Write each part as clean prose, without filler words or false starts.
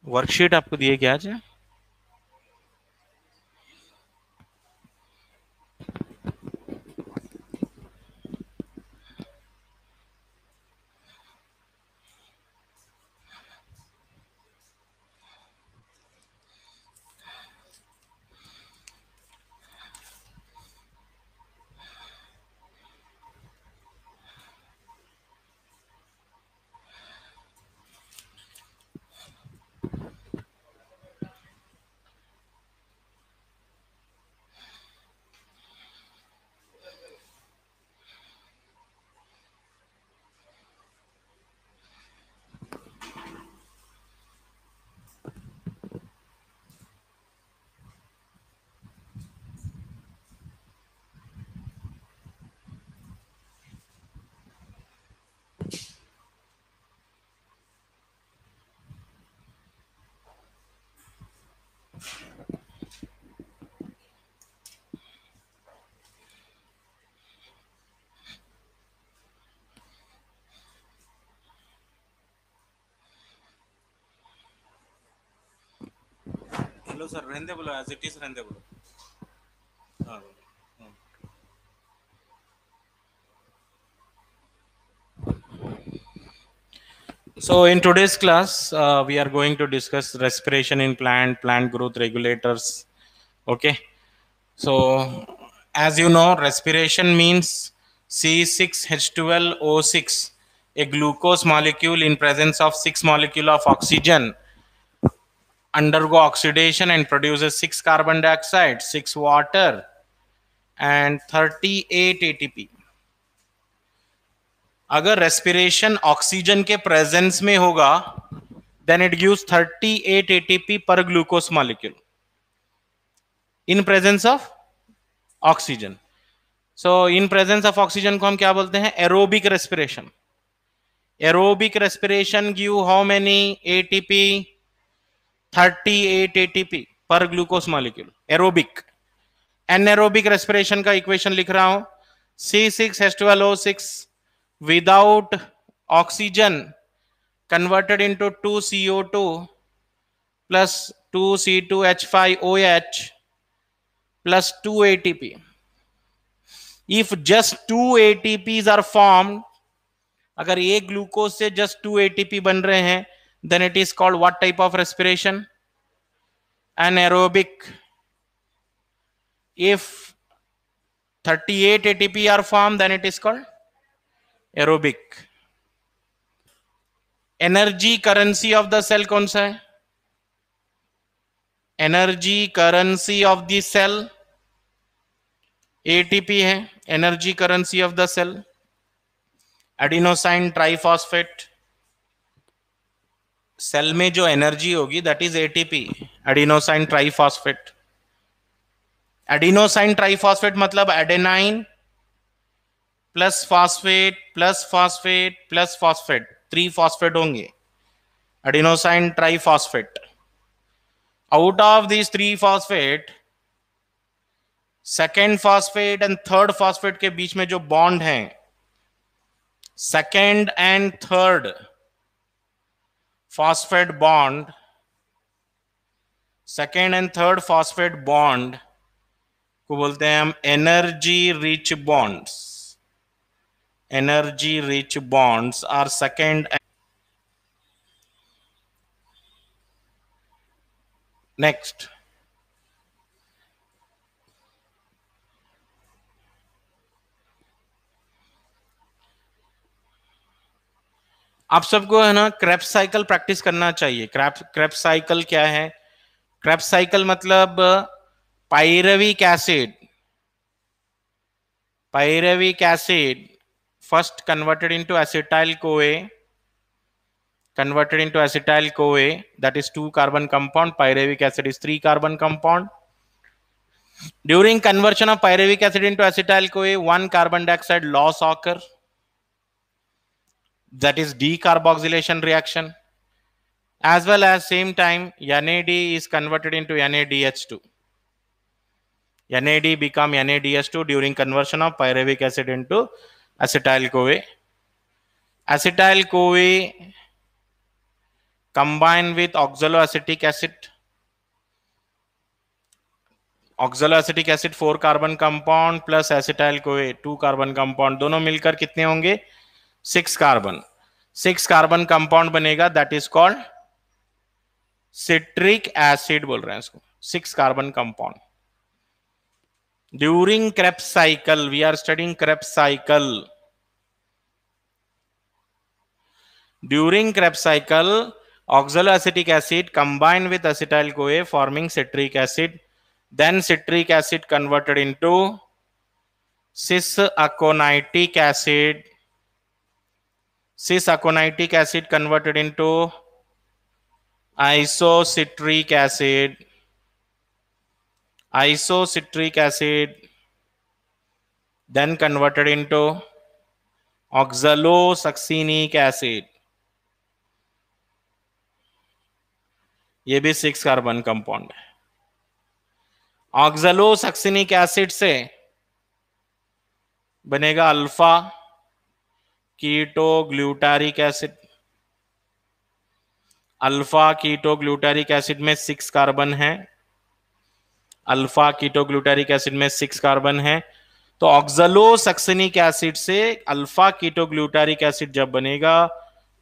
Worksheet आपको दिए क्या आज? हेलो सर, रहने बोलो, एज इट इज रहने बोलो. हाँ. So in today's class, we are going to discuss respiration in plant growth regulators. Okay. So as you know, respiration means C6H12O6, a glucose molecule in presence of 6 molecule of oxygen undergo oxidation and produces 6 carbon dioxide, 6 water and 38 ATP. अगर respiration oxygen के presence में होगा then it gives 38 ATP per glucose molecule in presence of oxygen. So in presence of oxygen को हम क्या बोलते हैं? Aerobic respiration. Aerobic respiration give how many ATP? 38 ATP per glucose molecule. Aerobic. Anaerobic respiration का equation लिख रहा हूं, C6H12O6 without oxygen converted into 2CO2 plus 2C2H5OH plus 2 ATP. If just 2 ATPs are formed, अगर एक glucose से just 2 ATP बन रहे हैं, then it is called what type of respiration? Anaerobic. If 38 ATP are formed, then it is called aerobic. Energy currency of the cell कौन सा है? Energy currency of the cell ATP है. Energy currency of the cell adenosine triphosphate. Cell में जो energy होगी that is ATP, adenosine triphosphate. Adenosine triphosphate मतलब adenine plus phosphate plus phosphate plus phosphate, 3 phosphate होंगे. Adenosine triphosphate. Out of this 3 phosphate, second phosphate and third phosphate के बीच में जो bond है, second and third phosphate bond, second and third phosphate bond को बोलते हैं हम energy rich bonds. Energy rich bonds are second. Next, आप सबको है ना क्रेब्स साइकिल प्रैक्टिस करना चाहिए. क्रेब्स साइकिल क्या है? क्रेब्स साइकिल मतलब pyruvic acid. Pyruvic acid first converted into acetyl CoA, converted into acetyl CoA, that is 2 carbon compound. Pyruvic acid is 3 carbon compound. During conversion of pyruvic acid into acetyl CoA, 1 carbon dioxide loss occur, that is decarboxylation reaction. As well as same time NAD is converted into NADH2. NAD become NADH2 during conversion of pyruvic acid into acetyl CoA. Acetyl CoA combine with oxaloacetic acid. Oxaloacetic acid 4 carbon compound plus acetyl CoA 2 carbon compound, दोनों मिलकर कितने होंगे 6 carbon. 6 carbon compound बनेगा, that is called citric acid बोल रहे हैं इसको, 6 carbon compound. During Krebs cycle, we are studying Krebs cycle. During Krebs cycle oxaloacetic acid combined with acetyl CoA forming citric acid, then citric acid converted into cis-aconitic acid, cis-aconitic acid converted into isocitric acid, isocitric acid then converted into oxalosuccinic acid, ये भी 6 carbon compound है। ऑक्सलोसक्सिनिक acid से बनेगा alpha ketoglutaric acid. Alpha ketoglutaric acid में 6 carbon है, alpha ketoglutaric acid में 6 carbon है। तो ऑक्सलोसक्सिनिक एसिड से अल्फा कीटोग्लूटारिक एसिड जब बनेगा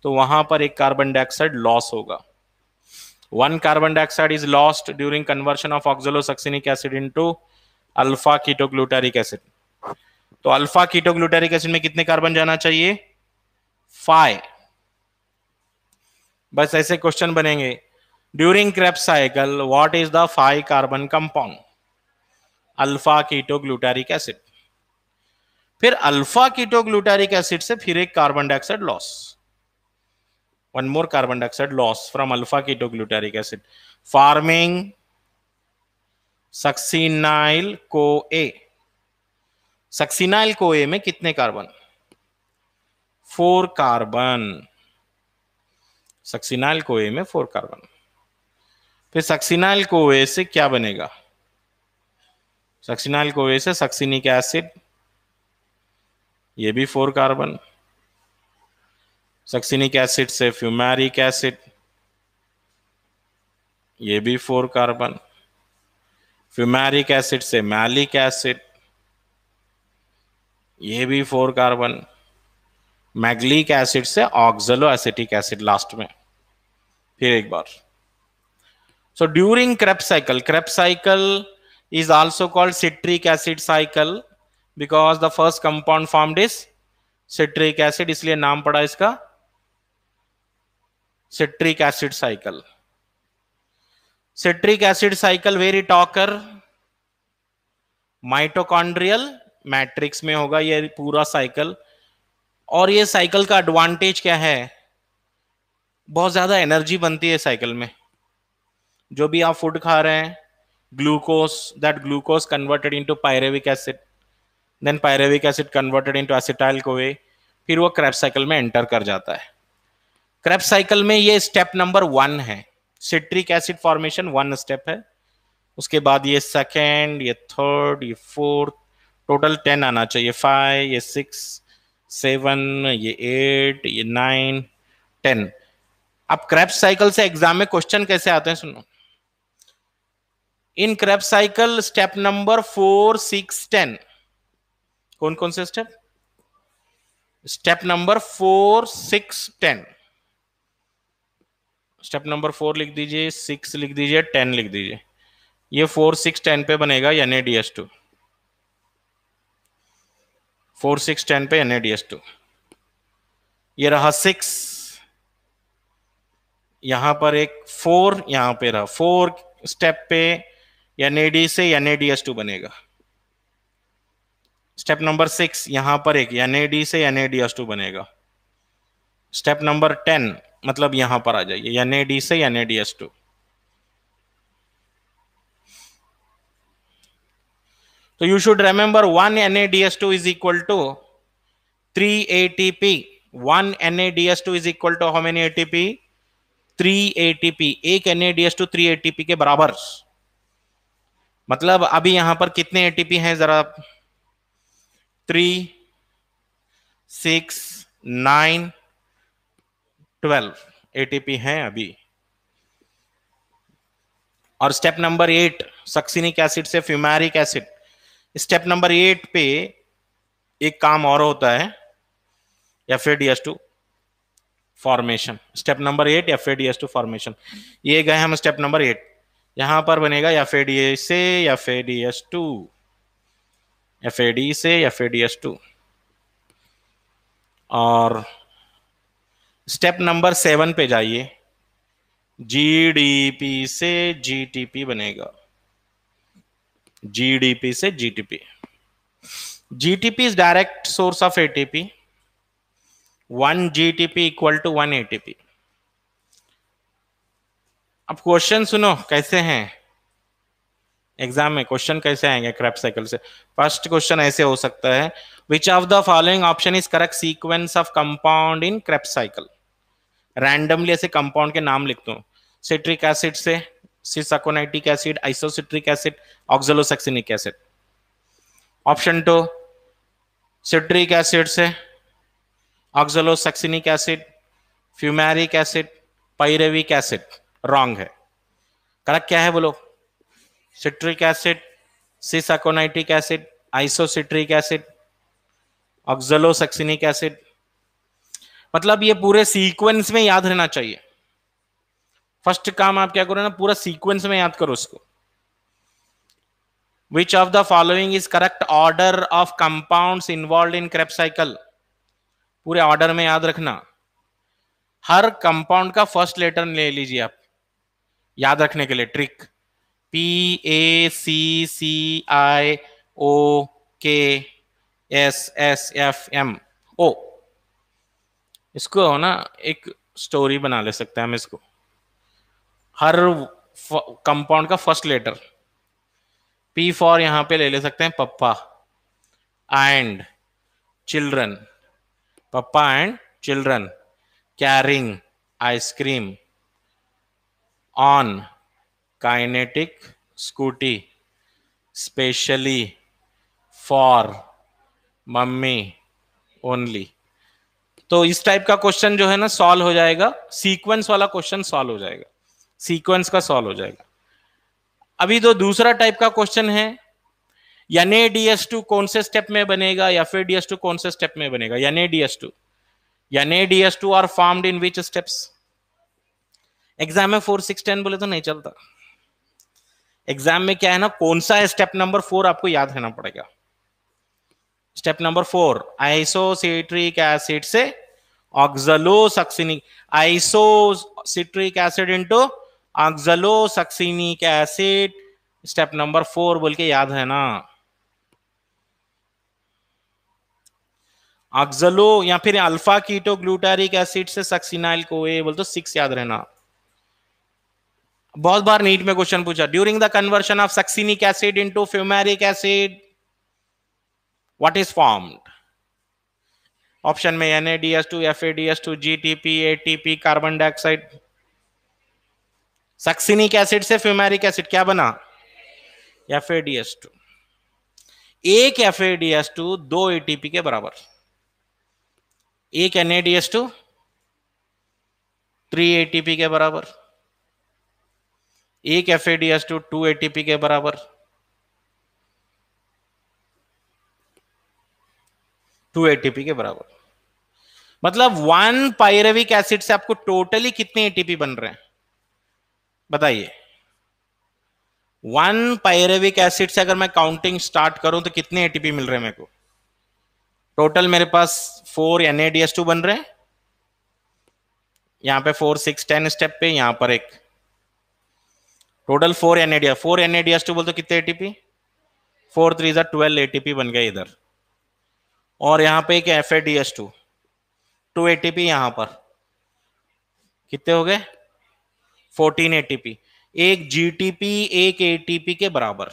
तो वहां पर एक कार्बन डाइऑक्साइड लॉस होगा। 1 carbon dioxide is lost during conversion of oxalosuccinic acid into alpha ketoglutaric acid. तो अल्फा कीटोग्लूटारिक एसिड में कितने कार्बन जाना चाहिए 5। बस ऐसे क्वेश्चन बनेंगे। During Krebs cycle what is the 5 carbon compound alpha ketoglutaric acid. फिर अल्फा कीटोग्लूटारिक एसिड से फिर एक carbon dioxide loss, one more carbon dioxide loss from alpha ketoglutaric acid forming succinyl CoA। succinyl CoA में कितने carbon 4 carbon, succinyl CoA में 4 carbon. फिर succinyl CoA से क्या बनेगा, succinyl CoA से succinic एसिड, ये भी 4 कार्बन। सक्सिनिक एसिड से फ्यूमेरिक एसिड, ये भी 4 कार्बन। फ्यूमेरिक एसिड से मैलिक एसिड, ये भी 4 कार्बन। मैग्लिक एसिड से ऑक्सलोएसिटिक एसिड लास्ट में। फिर एक बार, so during Krebs cycle is also called citric acid cycle because the first compound formed is citric acid, इसलिए नाम पड़ा इसका citric acid cycle. Citric acid cycle very talker mitochondrial matrix में होगा ये पूरा साइकिल। और ये साइकिल का एडवांटेज क्या है, बहुत ज्यादा एनर्जी बनती है साइकिल में। जो भी आप फूड खा रहे हैं glucose, that glucose converted into pyruvic acid, then pyruvic acid converted into acetyl CoA, फिर वो क्रेब्स साइकिल में एंटर कर जाता है। क्रेब्स साइकिल में ये स्टेप नंबर 1 है, सिट्रिक एसिड फॉर्मेशन 1 स्टेप है। उसके बाद ये सेकेंड, ये थर्ड, ये फोर्थ, टोटल 10 आना चाहिए। 5, ये 6, 7, ये 8, ये 9, 10। अब क्रेब्स साइकिल से एग्जाम में क्वेश्चन कैसे आते हैं सुनो। इन क्रेब्स साइकिल स्टेप नंबर 4, 6, 10 कौन कौन से step, step number 4, 6, 10। Step number 4 लिख दीजिए, 6 लिख दीजिए, 10 लिख दीजिए। ये 4, 6, 10 पे बनेगा NaDH2। 4, 6, 10 पे NaDH2। ये रहा 6, यहां पर एक 4, यहां पे रहा 4 स्टेप पे NAD से NaDH2 बनेगा। स्टेप नंबर 6 यहां पर एक NAD से NaDH2 बनेगा। स्टेप नंबर 10 मतलब यहां पर आ जाइए NAD से NaDH2। तो you should remember 1 NaDH2 is equal to 3 ATP। 1 NaDH2 is equal to how many ATP 3 ATP। एक NaDH2 3 ATP के बराबर। मतलब अभी यहां पर कितने ATP हैं जरा 3, 6, 9, 12 ATP हैं अभी। और स्टेप नंबर 8 सक्सिनिक एसिड से फ्यूमेरिक एसिड, स्टेप नंबर 8 पे एक काम और होता है, FADH2 formation. Step number 8 FADH2 formation. ये गए हम स्टेप नंबर 8, यहां पर बनेगा FAD से FADH2, FAD से FADH2। और स्टेप नंबर 7 पे जाइए, GDP से GTP बनेगा, GDP से GTP। GTP is direct source of ATP, 1 GTP equal to 1 ATP। अब क्वेश्चन सुनो कैसे हैं, एग्जाम में क्वेश्चन कैसे आएंगे क्रेब्स साइकिल से। फर्स्ट क्वेश्चन ऐसे हो सकता है, which of the following option is correct sequence of compound in Krebs cycle. Randomly ऐसे कंपाउंड के नाम लिखता हूं, सिट्रिक एसिड से cisaconitic acid, isocitric acid, oxalosuccinic acid. Option 2 citric acid से oxalosuccinic acid, fumaric acid, pyruvic acid. Wrong है, correct क्या है बोलो? Citric acid, सिसकोनाइटिक acid, isocitric acid, oxalosuccinic acid. मतलब ये पूरे सीक्वेंस में याद रहना चाहिए। फर्स्ट काम आप क्या करो ना, पूरा सीक्वेंस में याद करो उसको। विच of the following is correct order of compounds involve in Krebs cycle. पूरे ऑर्डर में याद रखना, हर कंपाउंड का फर्स्ट लेटर ले लीजिए आप, याद रखने के लिए ट्रिक। PACCIOKSSFM। इसको ना एक स्टोरी बना ले सकते हैं हम इसको। हर कंपाउंड का फर्स्ट लेटर, P फॉर यहां पे ले सकते हैं papa and children, papa and children carrying ice cream on Kinetic Scooty specially for mummy only. तो इस टाइप का क्वेश्चन जो है ना सॉल्व हो जाएगा, सीक्वेंस वाला क्वेश्चन सॉल्व हो जाएगा, सीक्वेंस का सॉल्व हो जाएगा। अभी तो दूसरा टाइप का क्वेश्चन है, NaDH2 कौन से स्टेप में बनेगा, FADH2 कौन से स्टेप में बनेगा। NaDH2 are formed in which steps. Exam में 4, 6, 10 बोले तो नहीं चलता। एग्जाम में क्या है ना, कौन सा है स्टेप नंबर 4 आपको याद रहना पड़ेगा। स्टेप नंबर 4 आइसोसिट्रिक एसिड से oxalosuccinic, isocitric acid into oxalosuccinic acid, step number 4 बोल के याद है ना। ऑक्सैलो या फिर अल्फा कीटो ग्लूटारिक एसिड से सक्सिनाइल कोए बोल तो 6 याद रहना। बहुत बार नीट में क्वेश्चन पूछा, during the conversion of succinic acid into fumaric acid what is formed. Option में NaDH2, FADH2, GTP, ATP, carbon dioxide. Succinic acid से फ्यूमेरिक एसिड क्या बना, FADH2। एक FADH2 2 ATP के बराबर, एक NaDH2 3 ATP के बराबर, एक FADH2 2 ATP के बराबर, 2 ATP के बराबर। मतलब 1 पाइरेविक एसिड से आपको टोटली कितने ATP बन रहे हैं बताइए। 1 पाइरेविक एसिड से अगर मैं काउंटिंग स्टार्ट करूं तो कितने ATP मिल रहे हैं मेरे को। टोटल मेरे पास 4 NaDH2 बन रहे हैं, यहां पे 4, 6, 10 स्टेप पे, यहां पर एक टोटल 4 NaDH2 बोल तो कितने ATP, 4 3 12 ATP बन गए इधर। और यहां पे एक FADH2 2 ATP, यहां पर कितने हो गए 14 ATP। एक GTP एक ATP के बराबर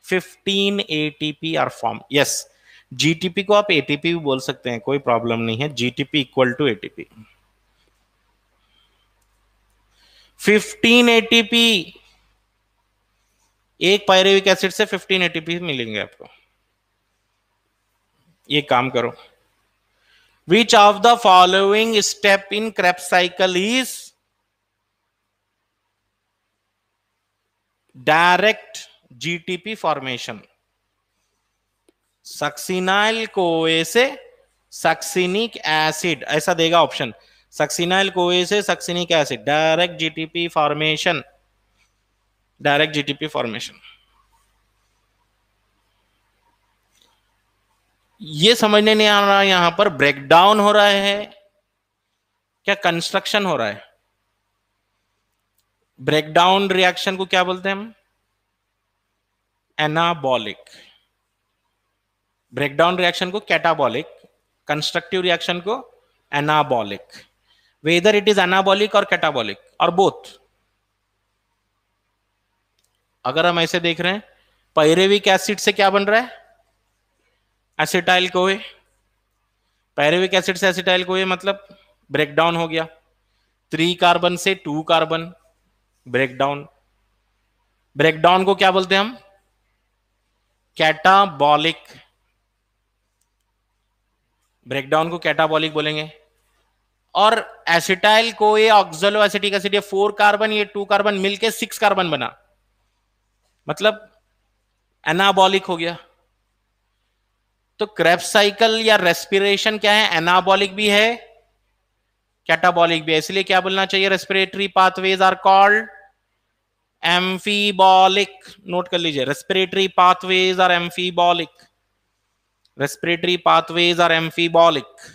15 ATP are form. Yes, GTP को आप ATP भी बोल सकते हैं, कोई प्रॉब्लम नहीं है। GTP equal to ATP 15 ATP। एक पाइरेविक एसिड से 15 ATP मिलेंगे आपको। ये काम करो, विच of the following step in Krebs cycle is direct GTP formation, succinyl कोए से सक्सिनिक एसिड, ऐसा देगा ऑप्शन, सक्सिनाइल कोए से succinic acid, direct GTP formation, direct GTP formation. ये समझने नहीं आ रहा यहां पर ब्रेकडाउन हो रहा है क्या कंस्ट्रक्शन हो रहा है? ब्रेकडाउन रिएक्शन को क्या बोलते हैं हम? एनाबॉलिक। ब्रेकडाउन रिएक्शन को कैटाबॉलिक, कंस्ट्रक्टिव रिएक्शन को anabolic. Whether it is anabolic और कैटाबॉलिक और बोथ। अगर हम ऐसे देख रहे हैं, पायरेविक एसिड से क्या बन रहा है? Acetyl CoA. पायरेविक एसिड से एसिटाइल कोए मतलब ब्रेकडाउन हो गया। 3 कार्बन से 2 कार्बन, ब्रेकडाउन। ब्रेकडाउन को क्या बोलते हैं हम? कैटाबॉलिक। ब्रेकडाउन को कैटाबॉलिक बोलेंगे। और एसिटाइल को ये ऑक्सलो एसिटिक एसिड, ये 4 कार्बन ये 2 कार्बन मिलके 6 कार्बन बना, मतलब एनाबॉलिक हो गया। तो क्रेब्स साइकिल या रेस्पिरेशन क्या है? एनाबॉलिक भी है, कैटाबॉलिक भी है। इसलिए क्या बोलना चाहिए? Respiratory pathways are called amphibolic. Note कर लीजिए, respiratory pathways are amphibolic, respiratory pathways are amphibolic.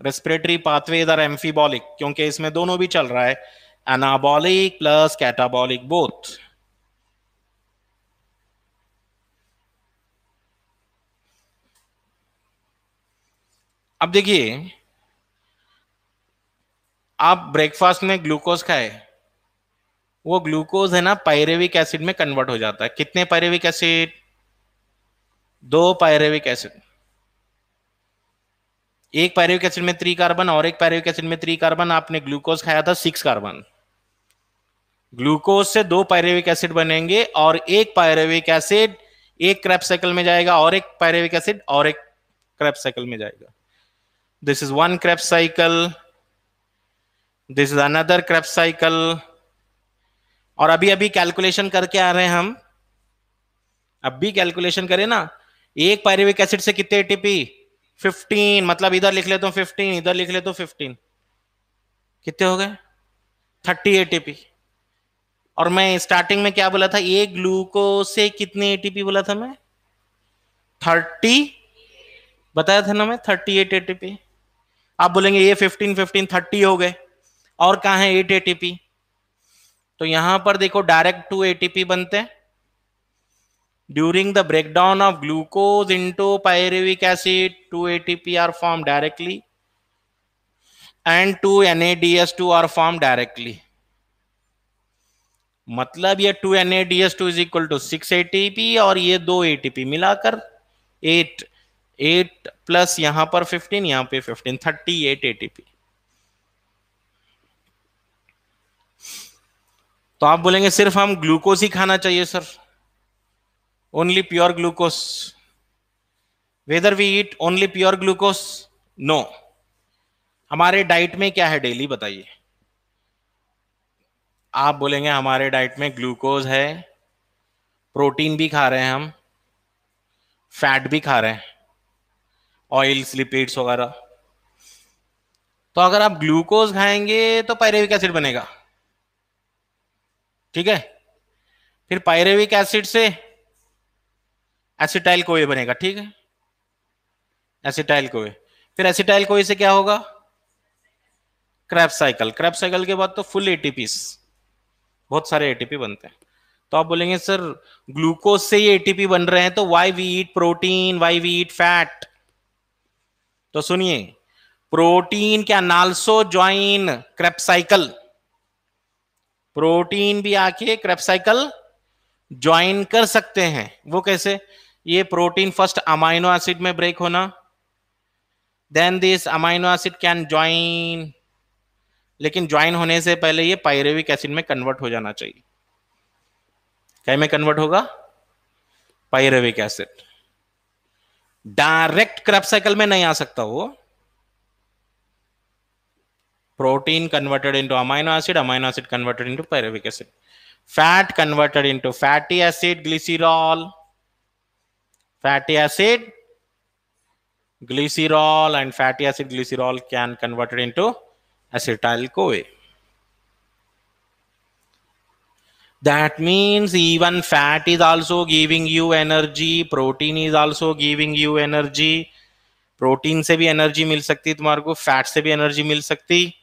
Respiratory pathways are amphibolic क्योंकि इसमें दोनों भी चल रहा है, एनाबॉलिक प्लस कैटाबॉलिक बोथ। अब देखिए, आप ब्रेकफास्ट में ग्लूकोज खाए, वो ग्लूकोज है ना पायरेविक एसिड में कन्वर्ट हो जाता है। कितने पायरेविक एसिड? 2 पायरेविक एसिड। एक पायरेविक एसिड में 3 कार्बन और एक पायरेविक एसिड में 3 कार्बन। आपने ग्लूकोज खाया था 6 कार्बन। ग्लूकोज से 2 पायरेविक एसिड बनेंगे और एक पायरेविक एसिड एक क्रेब्स साइकिल में जाएगा और एक पायरेविक एसिड और एक क्रेब्स साइकिल में जाएगा। This is 1 Krebs cycle, this is another Krebs cycle. और अभी अभी कैलकुलेशन करके आ रहे हैं हम, अभी कैलकुलेशन करें ना, एक पायरेविक एसिड से कितने एटीपी? 15, मतलब इधर लिख ले तो 15, इधर लिख ले तो 15, कितने हो गए? 30 एटीपी। और मैं स्टार्टिंग में क्या बोला था? एक ग्लूकोज से कितने एटीपी बोला था मैं? 30 बताया था ना मैं, 38 एटीपी। आप बोलेंगे ये 15 15 30 हो गए, और कहां है 8 एटीपी? तो यहां पर देखो, डायरेक्ट 2 एटीपी बनते हैं during the breakdown of glucose into pyruvic acid. 2 ATP are form directly and 2 NADS2 are form directly. मतलब ये 2 NADS2 is equal to 6 ATP और ये 2 एटीपी मिलाकर 8, 8 प्लस यहां पर 15, यहां पे 15, 38 एटीपी। तो आप बोलेंगे सिर्फ हम ग्लूकोज ही खाना चाहिए sir, only pure glucose, whether we eat only pure glucose? No. हमारे डाइट में क्या है डेली बताइए? आप बोलेंगे हमारे डाइट में ग्लूकोज है, प्रोटीन भी खा रहे हैं हम, फैट भी खा रहे हैं, ऑयल्स लिपिड्स वगैरह। तो अगर आप ग्लूकोज खाएंगे तो पायरेविक एसिड बनेगा, ठीक है? फिर पायरेविक एसिड से एसिटाइल कोए बनेगा, ठीक है? एसिटाइल कोए, फिर एसिटाइल कोए से क्या होगा? Krebs cycle. क्रेब्स साइकिल के बाद तो फुल एटीपीस, बहुत सारे एटीपी बनते हैं। तो आप बोलेंगे सर ग्लूकोज से ये एटीपी बन रहे हैं, तो why we eat protein, why we eat fat? तो सुनिए, protein can also join Krebs cycle. Protein भी आके क्रेब्स साइकिल ज्वाइन कर सकते हैं। वो कैसे? ये प्रोटीन फर्स्ट अमाइनो एसिड में ब्रेक होना, then this amino acid can join, लेकिन ज्वाइन होने से पहले ये पायरेविक एसिड में कन्वर्ट हो जाना चाहिए। क्या में कन्वर्ट होगा? पायरेविक एसिड। डायरेक्ट क्रेब्स साइकिल में नहीं आ सकता वो, protein converted into amino acid converted into pyruvic acid, fat converted into fatty acid, glycerol, and fatty acid glycerol can converted into acetyl CoA. That means even fat is also giving you energy, protein is also giving you energy. Protein से भी energy मिल सकती तुम्हारे को, fat से भी energy मिल सकती,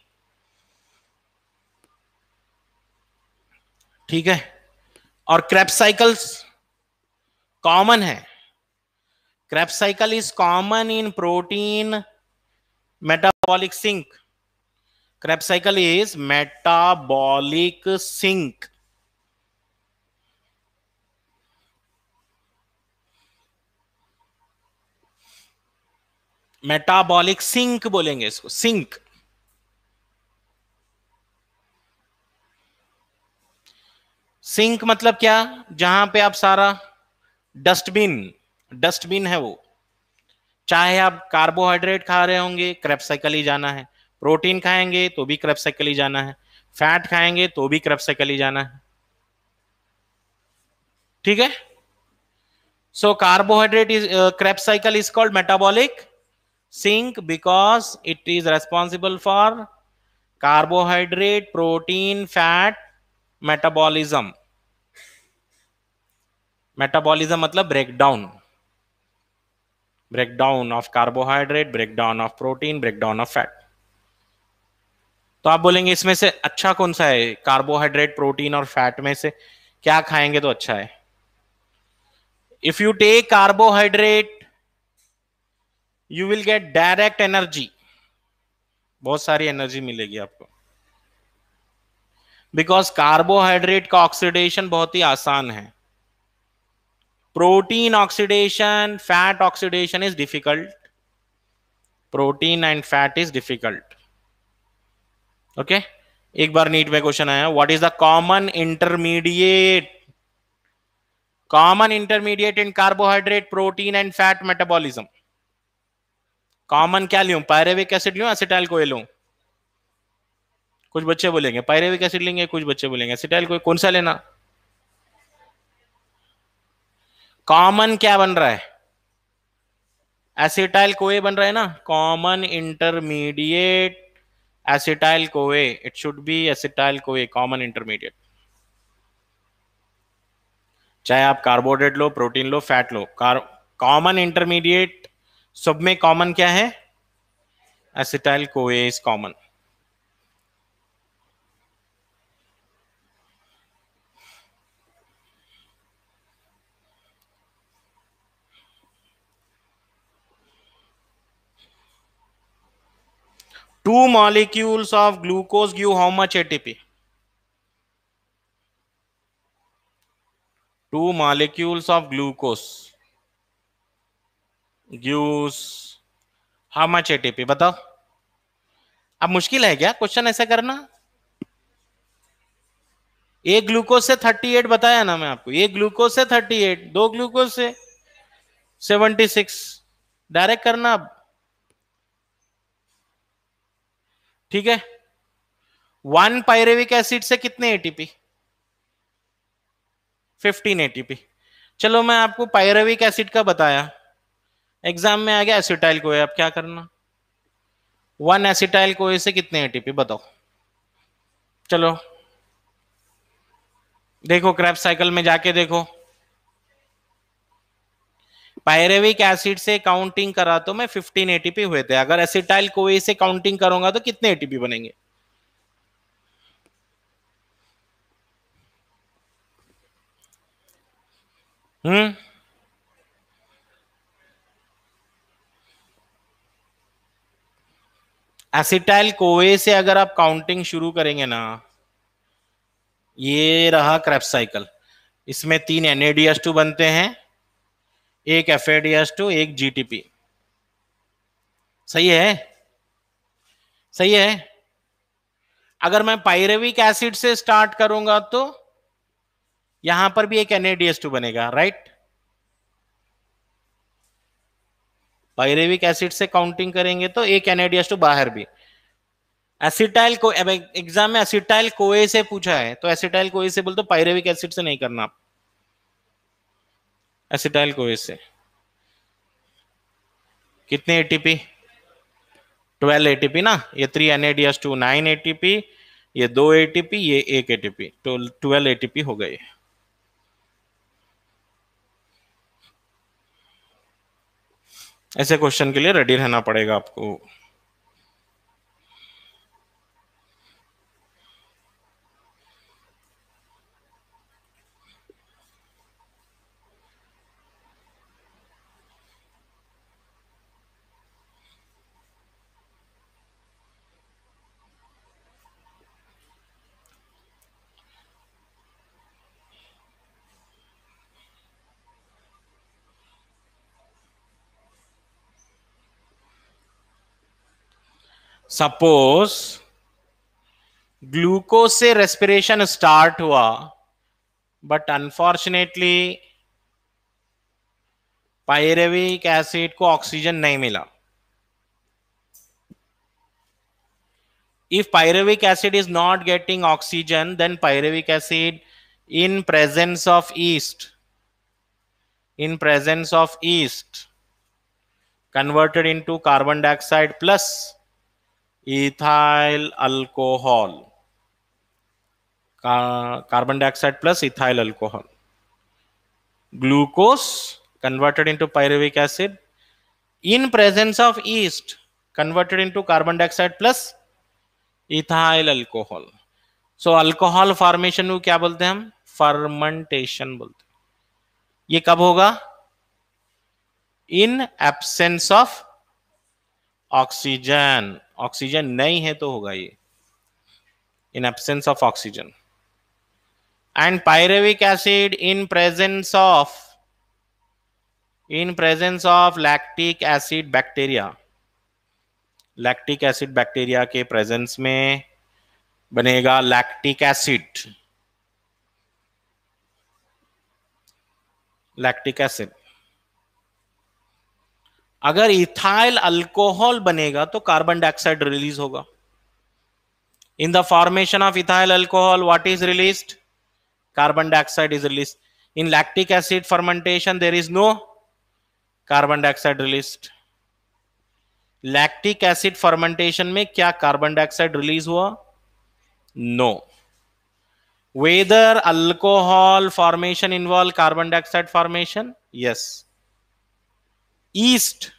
ठीक है। और क्रेब्स साइकिल्स कॉमन है, Krebs cycle is common in protein metabolic sink, Krebs cycle is metabolic sink. Metabolic sink बोलेंगे इसको, सिंक। सिंक मतलब क्या, जहां पे आप सारा डस्टबिन है वो, चाहे आप कार्बोहाइड्रेट खा रहे होंगे क्रेब्स साइकिल ही जाना है, प्रोटीन खाएंगे तो भी क्रेब्स साइकिल ही जाना है, फैट खाएंगे तो भी क्रेब्स साइकिल ही जाना है, ठीक है। So carbohydrate is Krebs cycle is called metabolic sink because it is responsible for carbohydrate, protein, fat metabolism. Metabolism मतलब breakdown of carbohydrate, breakdown of protein, breakdown of fat. तो आप बोलेंगे इसमें से अच्छा कौन सा है, कार्बोहाइड्रेट, प्रोटीन और फैट में से क्या खाएंगे तो अच्छा है। If you take carbohydrate you will get direct energy, बहुत सारी एनर्जी मिलेगी आपको, बिकॉज कार्बोहाइड्रेट का ऑक्सीडेशन बहुत ही आसान है। Protein oxidation, fat oxidation is difficult, protein and fat is difficult, okay. एक बार नीट में क्वेश्चन आया, what is the common intermediate in carbohydrate, protein and fat metabolism. Common क्या लूं, पायरेविक एसिड लूं, एसिटाइल कोए लूं? कुछ बच्चे बोलेंगे पायरेविक एसिड लेंगे, कुछ बच्चे बोलेंगे एसिटाइल कोए, कौन सा लेना? कॉमन क्या बन रहा है, एसिटाइल कोए बन रहा है ना, common intermediate acetyl CoA, it should be acetyl CoA, common intermediate. चाहे आप कार्बोहाइड्रेट लो, प्रोटीन लो, फैट लो, कॉमन इंटरमीडिएट सब में कॉमन क्या है, acetyl CoA is common. Two molecules of glucose give how much ATP? Two molecules of glucose gives how much ATP? बताओ। अब मुश्किल है क्या क्वेश्चन ऐसा करना? एक ग्लूकोज से 38 बताया ना मैं आपको, एक ग्लूकोज से 38, दो ग्लूकोज से 76, डायरेक्ट करना अब, ठीक है। 1 पायरेविक एसिड से कितने एटीपी? 15 एटीपी। चलो मैं आपको पायरेविक एसिड का बताया, एग्जाम में आ गया एसिटाइल कोए, अब क्या करना? 1 एसिटाइल कोए से कितने एटीपी बताओ। चलो देखो क्रेब्स साइकिल में जाके देखो, पायरेविक एसिड से काउंटिंग करा तो मैं 15 एटीपी हुए थे, अगर एसिटाइल कोए से काउंटिंग करूंगा तो कितने एटीपी बनेंगे? एसिटाइल कोए से अगर आप काउंटिंग शुरू करेंगे ना, ये रहा क्रेब्स साइकिल, इसमें 3 NADH2 बनते हैं, एक FADH2, एक GTP, सही है, सही है। अगर मैं पायरेविक एसिड से स्टार्ट करूंगा तो यहां पर भी एक NADH2 बनेगा, राइट। पायरेविक एसिड से काउंटिंग करेंगे तो एक NADH2 बाहर भी, एसिटाइल को एग्जाम में एसिटाइल कोए से पूछा है, तो एसिटाइल कोए से बोलते पायरेविक एसिड से नहीं करना आप, एसिटाइल कोए से। कितने एटीपी? 12 एटीपी ना, ये 3 NADH2 9 एटीपी, ये 2 एटीपी, ये 1 एटीपी, तो 12 एटीपी हो गए। ऐसे क्वेश्चन के लिए रेडी रहना पड़ेगा आपको। सपोज ग्लूकोज से रेस्पिरेशन स्टार्ट हुआ, बट अनफॉर्चुनेटली पायरेविक एसिड को ऑक्सीजन नहीं मिला। If pyruvic acid is not getting oxygen, then pyruvic acid in presence of yeast converted into carbon dioxide plus ethyl alcohol, carbon dioxide plus ethyl alcohol, glucose converted into pyruvic acid in presence of yeast converted into carbon dioxide plus ethyl alcohol. So alcohol formation को क्या बोलते हैं हम? Fermentation बोलते हैं। ये कब होगा? In absence of oxygen. Oxygen नहीं है तो होगा ये in absence of oxygen. And pyruvic acid in presence of lactic acid bacteria. Lactic acid bacteria के प्रेजेंस में बनेगा लैक्टिक एसिड। Lactic acid. अगर इथाइल अल्कोहल बनेगा तो कार्बन डाइऑक्साइड रिलीज होगा। In the formation of ethyl alcohol what is released? Carbon dioxide is released. In lactic acid fermentation there is no carbon dioxide released. Lactic acid fermentation में क्या carbon dioxide release हुआ? No. Whether alcohol formation involve carbon dioxide formation? Yes. Yeast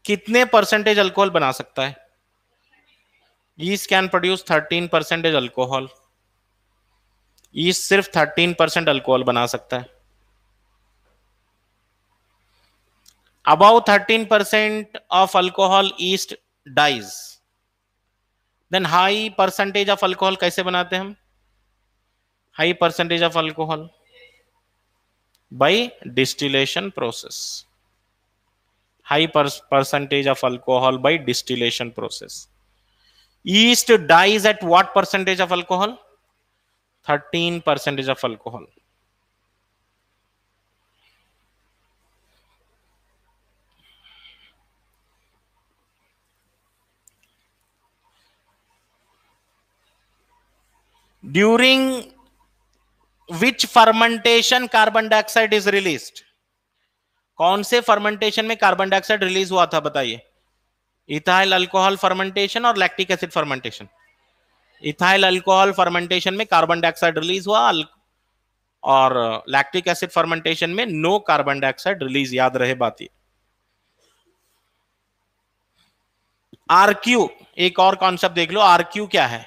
कितने percentage alcohol बना सकता है? Yeast can produce 13% alcohol. Yeast सिर्फ 13% alcohol बना सकता है। above 13% of alcohol yeast dies, then high percentage of alcohol कैसे बनाते हैं हम? high percentage of alcohol by distillation process. high percentage of alcohol by distillation process. Yeast dies at what percentage of alcohol? 13% of alcohol. During which fermentation carbon dioxide is released? कौन से fermentation में carbon dioxide release हुआ था बताइए? Ethyl alcohol fermentation और lactic acid fermentation. Ethyl alcohol fermentation में carbon dioxide release हुआ और लैक्टिक एसिड फर्मेंटेशन में नो कार्बन डाइऑक्साइड रिलीज। याद रहे बात ये। आरक्यू, एक और कॉन्सेप्ट देख लो। आरक्यू क्या है?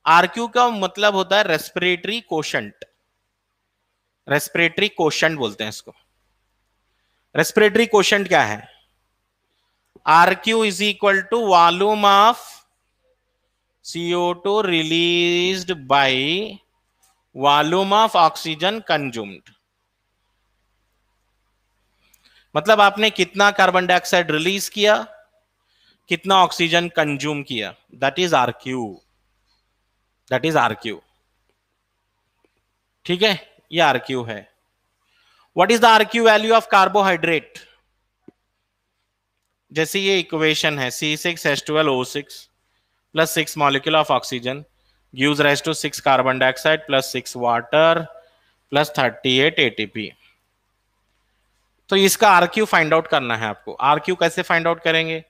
आरक्यू का मतलब होता है रेस्पिरेटरी कोशेंट। रेस्पिरेटरी कोशेंट बोलते हैं इसको। रेस्पिरेटरी कोशेंट क्या है? RQ is equal to volume of CO2 released by volume of oxygen consumed. मतलब आपने कितना कार्बन डाइऑक्साइड रिलीज किया, कितना ऑक्सीजन कंज्यूम किया, that is RQ. That is RQ. ठीक है, ये आरक्यू है। What is the RQ value of carbohydrate? जैसे ये इक्वेशन है C6H12O6 plus 6 molecule of oxygen gives rise to 6 carbon dioxide plus 6 water plus 38 ATP। तो इसका RQ फाइंड आउट करना है आपको। RQ कैसे फाइंड आउट करेंगे?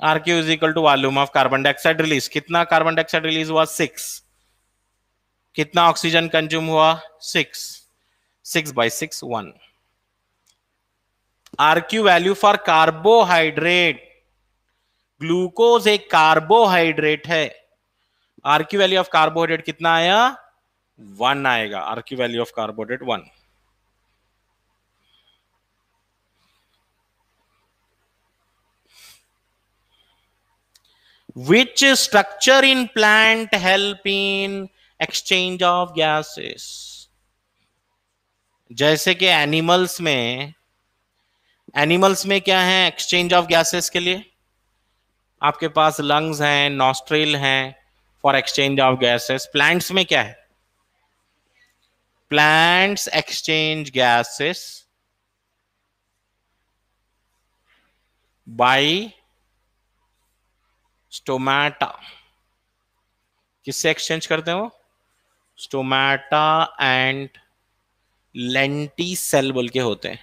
RQ is equal to volume of carbon dioxide release. कितना कार्बन डाइऑक्साइड रिलीज हुआ? 6। कितना ऑक्सीजन कंज्यूम हुआ? 6। 6/6 1। RQ value for carbohydrate, glucose एक कार्बोहाइड्रेट है। RQ वैल्यू ऑफ कार्बोहाइड्रेट कितना आया? 1 आएगा। RQ value of carbohydrate 1। Which structure in plant help in exchange of gases? जैसे कि एनिमल्स में क्या है एक्सचेंज ऑफ गैसेस के लिए? आपके पास लंग्स हैं, नॉस्ट्रिल हैं for exchange of gases. Plants में क्या है? Plants exchange gases bye stomata. किससे एक्सचेंज करते हैं वो? स्टोमाटा एंड लेंटिसेल बोल के होते हैं।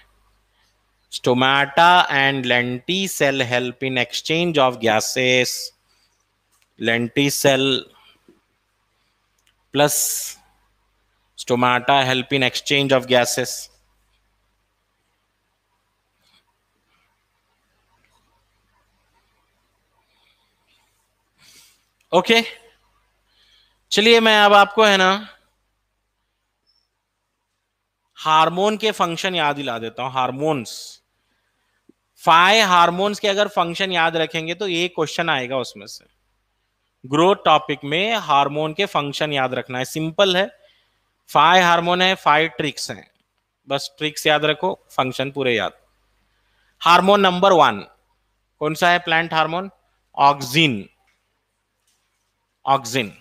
Stomata and lenticel help in exchange of gases. Lenticel plus stomata help in exchange of gases. Okay, चलिए मैं अब आपको है ना हार्मोन के फंक्शन याद दिला देता हूं। हार्मोन्स, 5 हार्मोन्स के अगर फंक्शन याद रखेंगे तो एक क्वेश्चन आएगा उसमें से। ग्रोथ टॉपिक में हार्मोन के फंक्शन याद रखना है, सिंपल है। 5 हार्मोन है, 5 ट्रिक्स हैं, बस ट्रिक्स याद रखो, फंक्शन पूरे याद। हार्मोन नंबर 1 कौन सा है? Plant hormone auxin. ऑक्सिन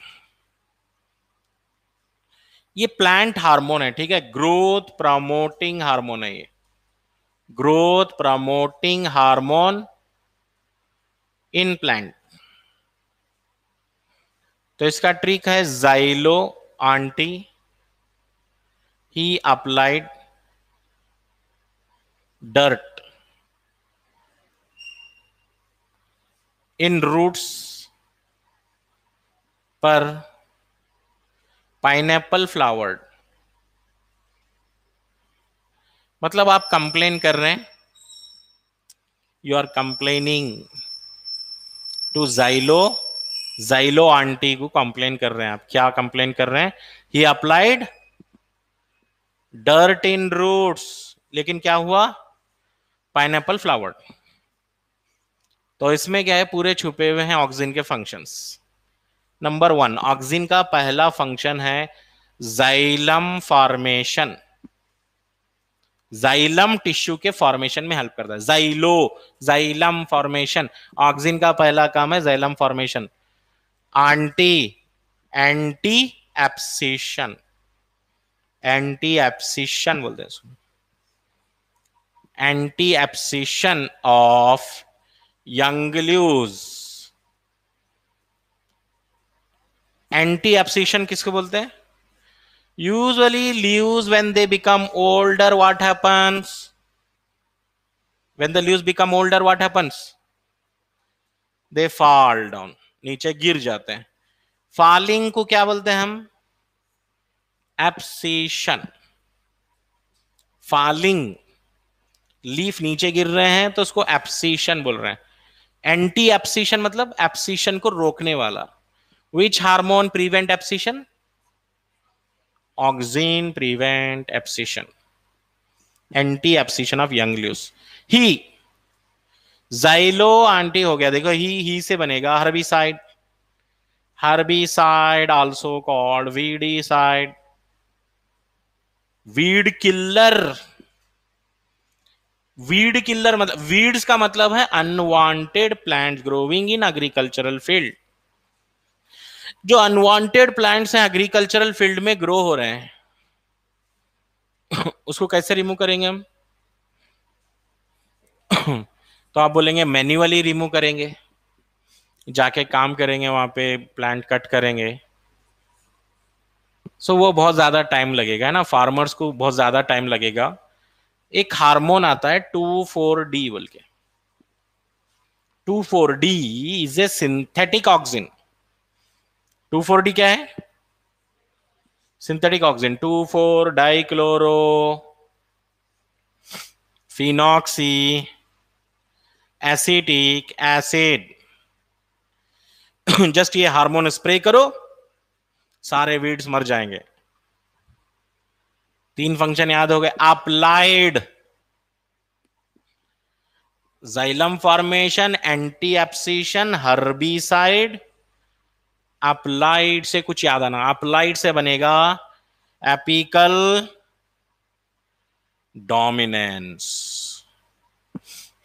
ये प्लांट हार्मोन है, ठीक है। ग्रोथ प्रमोटिंग हार्मोन है ये, growth promoting hormone in plant. तो इसका ट्रिक है Xylo aunty he applied dirt in roots पर पाइनएप्पल फ्लावर्ड। मतलब आप कंप्लेन कर रहे हैं, you are complaining to Xylo aunty को कंप्लेन कर रहे हैं आप। क्या कंप्लेन कर रहे हैं? He applied dirt in roots, लेकिन क्या हुआ? Pineapple flowered. तो इसमें क्या है, पूरे छुपे हुए हैं ऑक्सिन के फंक्शंस। नंबर 1, ऑक्सिन का पहला फंक्शन है जाइलम फॉर्मेशन। जाइलम टिश्यू के फॉर्मेशन में हेल्प करता है। जाइलम फॉर्मेशन, ऑक्सिन का पहला काम है xylem formation. Anti abscission, anti abscission बोलते हैं, anti abscission of young leaves. Anti abscission किसको बोलते हैं? Usually leaves when they become older, what happens? When the leaves become older, what happens? They fall down, नीचे गिर जाते हैं। Falling को क्या बोलते हैं हम? एब्सिशन। फॉलिंग, लीफ नीचे गिर रहे हैं तो उसको एब्सिशन बोल रहे हैं। एंटी एब्सिशन मतलब एब्सिशन को रोकने वाला। Which hormone prevent abscission? Auxin prevent abscission, anti abscission of young leaves. He, Xylo aunty हो गया, देखो ही से बनेगा herbicide. Herbicide also called weedicide, weed killer. Weed killer मतलब, वीड्स का मतलब है unwanted plants growing in agricultural field. जो अनवांटेड प्लांट्स हैं एग्रीकल्चरल फील्ड में ग्रो हो रहे हैं उसको कैसे रिमूव करेंगे हम? तो आप बोलेंगे मैन्युअली रिमूव करेंगे, जाके काम करेंगे वहां पे, प्लांट कट करेंगे, सो वो बहुत ज्यादा टाइम लगेगा, है ना, फार्मर्स को बहुत ज्यादा टाइम लगेगा। एक हार्मोन आता है 2,4-D बोल के, 2,4-D is a synthetic auxin. 2,4-D क्या है? Synthetic auxin. 2,4-डाइक्लोरो फिनॉक्सी एसिटिक एसिड। जस्ट ये हार्मोन स्प्रे करो, सारे वीड्स मर जाएंगे। 3 फंक्शन याद हो गए। Applied xylem formation, anti abscission, herbicide. Applied से कुछ याद आना, अप्लाइड से बनेगा एपिकल डोमिनेंस।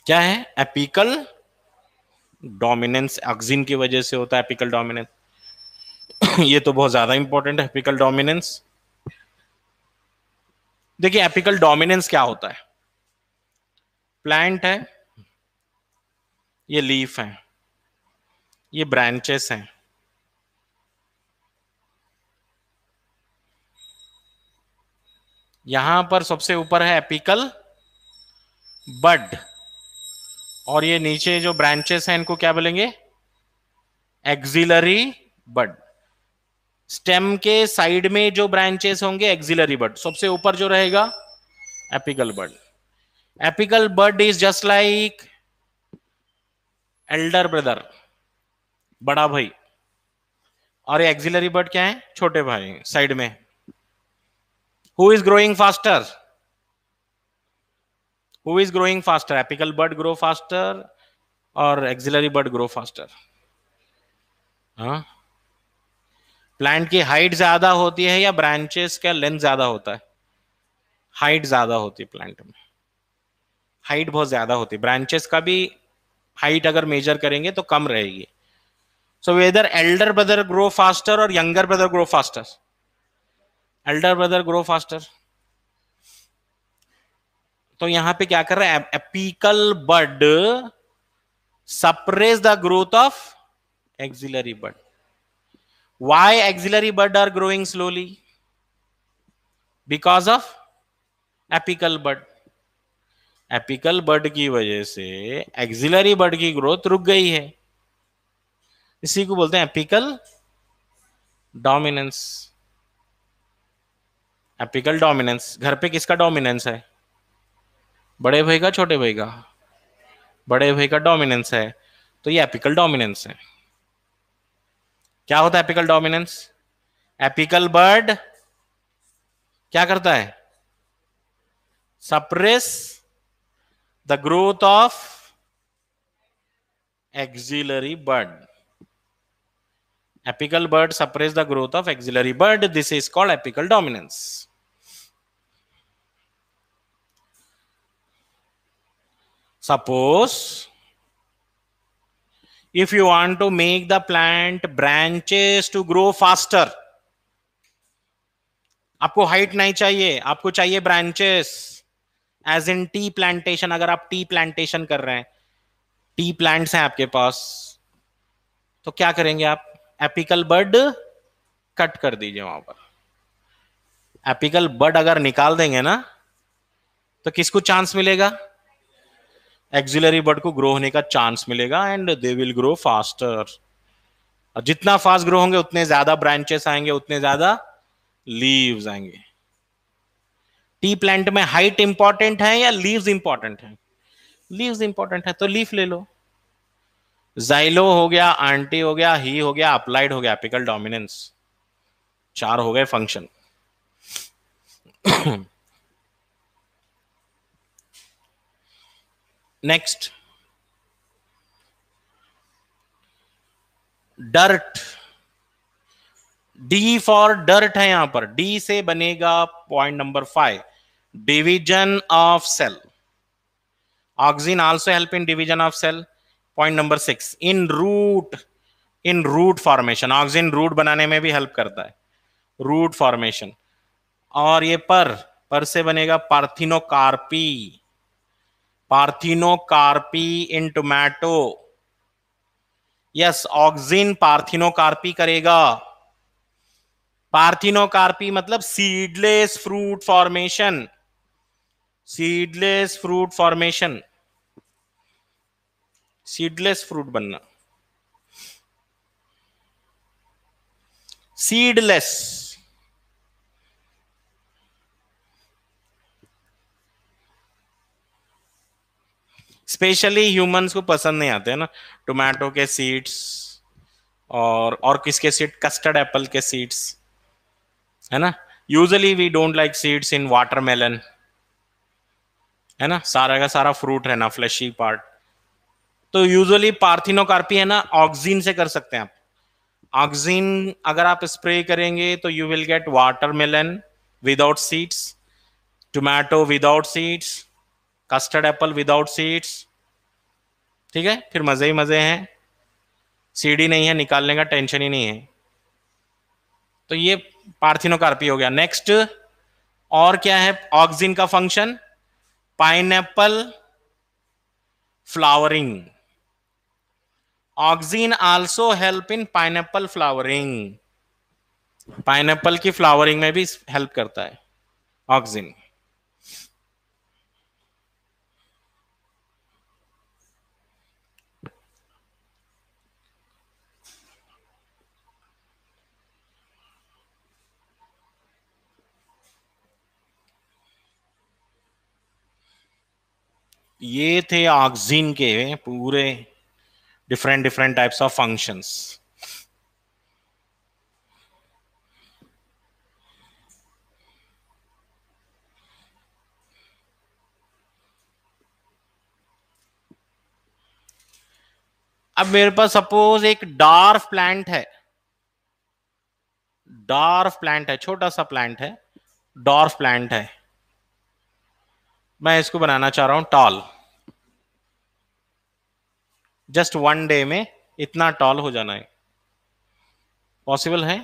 क्या है? एपिकल डोमिनेंस ऑक्सिन की वजह से होता है एपिकल डोमिनेंस। ये तो बहुत ज्यादा इंपॉर्टेंट है एपिकल डोमिनेंस। देखिए एपिकल डोमिनेंस क्या होता है। प्लांट है, ये लीफ है, ये ब्रांचेस हैं, यहां पर सबसे ऊपर है एपिकल बड, और ये नीचे जो ब्रांचेस हैं इनको क्या बोलेंगे? एक्सिलरी बड। स्टेम के साइड में जो ब्रांचेस होंगे एक्सिलरी बड, सबसे ऊपर जो रहेगा apical bud. Apical bud is just like elder brother, बड़ा भाई, और ये एक्सिलरी बड क्या है? छोटे भाई साइड में। Who is growing faster? Who is growing faster? Apical bud grow faster और एक्सिलरी बड ग्रो फास्टर। हाँ, प्लांट की हाइट ज्यादा होती है या ब्रांचेस का लेंथ ज्यादा होता है? हाइट ज्यादा होती है प्लांट में, हाइट बहुत ज्यादा होती है। ब्रांचेस का भी हाइट अगर मेजर करेंगे तो कम रहेगी। So whether elder brother grow faster और younger brother grow faster? Elder brother grow faster. तो यहां पे क्या कर रहा है? Apical bud suppress the growth of axillary bud. Why axillary bud are growing slowly? Because of apical bud. Apical bud की वजह से एक्सिलरी बड की ग्रोथ रुक गई है, इसी को बोलते हैं एपिकल डोमिनेंस। Apical dominance. घर पे किसका डोमिनेंस है? बड़े भाई का, छोटे भाई का? बड़े भाई का डोमिनेंस है, तो ये एपिकल डोमिनेंस है। क्या होता है एपिकल डोमिनेंस? एपिकल बर्ड क्या करता है? Suppress the growth of axillary bud. Apical bud suppress the growth of axillary bud, this is called apical dominance. Suppose if you want to make the plant branches to grow faster, आपको height नहीं चाहिए, आपको चाहिए branches, as in tea plantation. अगर आप tea plantation कर रहे हैं, टी प्लांट्स हैं आपके पास, तो क्या करेंगे आप? एपिकल बड कट कर दीजिए वहां पर। एपिकल बड अगर निकाल देंगे ना, तो किसको चांस मिलेगा? एक्सिलरी बड को ग्रो होने का चांस मिलेगा, and they will grow faster. और जितना फास्ट ग्रो होंगे उतने ज्यादा ब्रांचेस आएंगे, उतने ज्यादा लीव्स आएंगे। टी प्लांट में हाइट इंपॉर्टेंट है या लीव्स इंपॉर्टेंट है? लीव्स इंपॉर्टेंट है, तो लीफ ले लो। जाइलो हो गया, आंटी हो गया, ही हो गया, अप्लाइड हो गया, एपिकल डोमिनेंस। 4 हो गए function. Next, dirt. D for dirt है यहां पर। डी से बनेगा point number 5, division of cell. Auxin also help in division of cell. Point number 6, in root formation. Auxin root बनाने में भी हेल्प करता है, रूट फॉर्मेशन। और ये पर से बनेगा पार्थिनोकार्पी। पार्थिनोकार्पी इन टोमेटो। यस, ऑक्सिन पार्थिनोकार्पी करेगा। पार्थिनोकार्पी मतलब seedless fruit formation, seedless fruit formation, seedless fruit बनना, सीडलेस। स्पेशली ह्यूमंस को पसंद नहीं आते हैं ना टोमेटो के सीड्स, और किसके सीड, कस्टर्ड एप्पल के सीड्स, है ना। Usually we don't like seeds in watermelon, है ना, सारा का सारा फ्रूट है ना, फ्लैशी पार्ट। तो यूजुअली पार्थिनोकार्पी है ना, ऑक्सिन से कर सकते हैं आप। ऑक्सिन अगर आप स्प्रे करेंगे तो you will gate watermelon without seeds, tomato without seeds, custard Apple without seeds. ठीक है, फिर मजे ही मजे हैं, सीड ही नहीं है, निकालने का टेंशन ही नहीं है। तो ये पार्थिनोकार्पी हो गया। नेक्स्ट और क्या है ऑक्सिन का function? Pineapple flowering. Auxin also help in pineapple flowering. Pineapple की फ्लावरिंग में भी हेल्प करता है ऑक्सिन। ये थे ऑक्सिन के पूरे different different types of functions. अब मेरे पास सपोज एक डार्फ प्लांट है, डॉर्फ प्लांट है, छोटा सा प्लांट है, डॉर्फ प्लांट है। मैं इसको बनाना चाह रहा हूं टॉल। जस्ट वन डे में इतना टॉल हो जाना है, पॉसिबल है?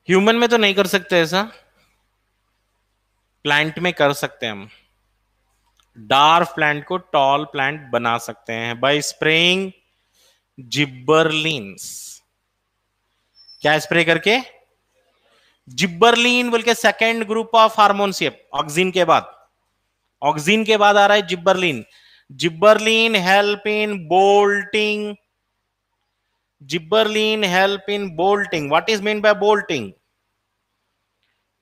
ह्यूमन में तो नहीं कर सकते ऐसा, प्लांट में कर सकते हैं हम। डार्फ प्लांट को टॉल प्लांट बना सकते हैं बाय स्प्रेइंग जिब्बरलिन्स। क्या स्प्रे करके? जिब्बरलिन बोल के सेकेंड ग्रुप ऑफ हार्मोनशिप, ऑक्सिन के बाद, ऑक्सिन के बाद आ रहा है gibberellin. Gibberellin help in bolting, gibberellin help in bolting. What is mean by bolting?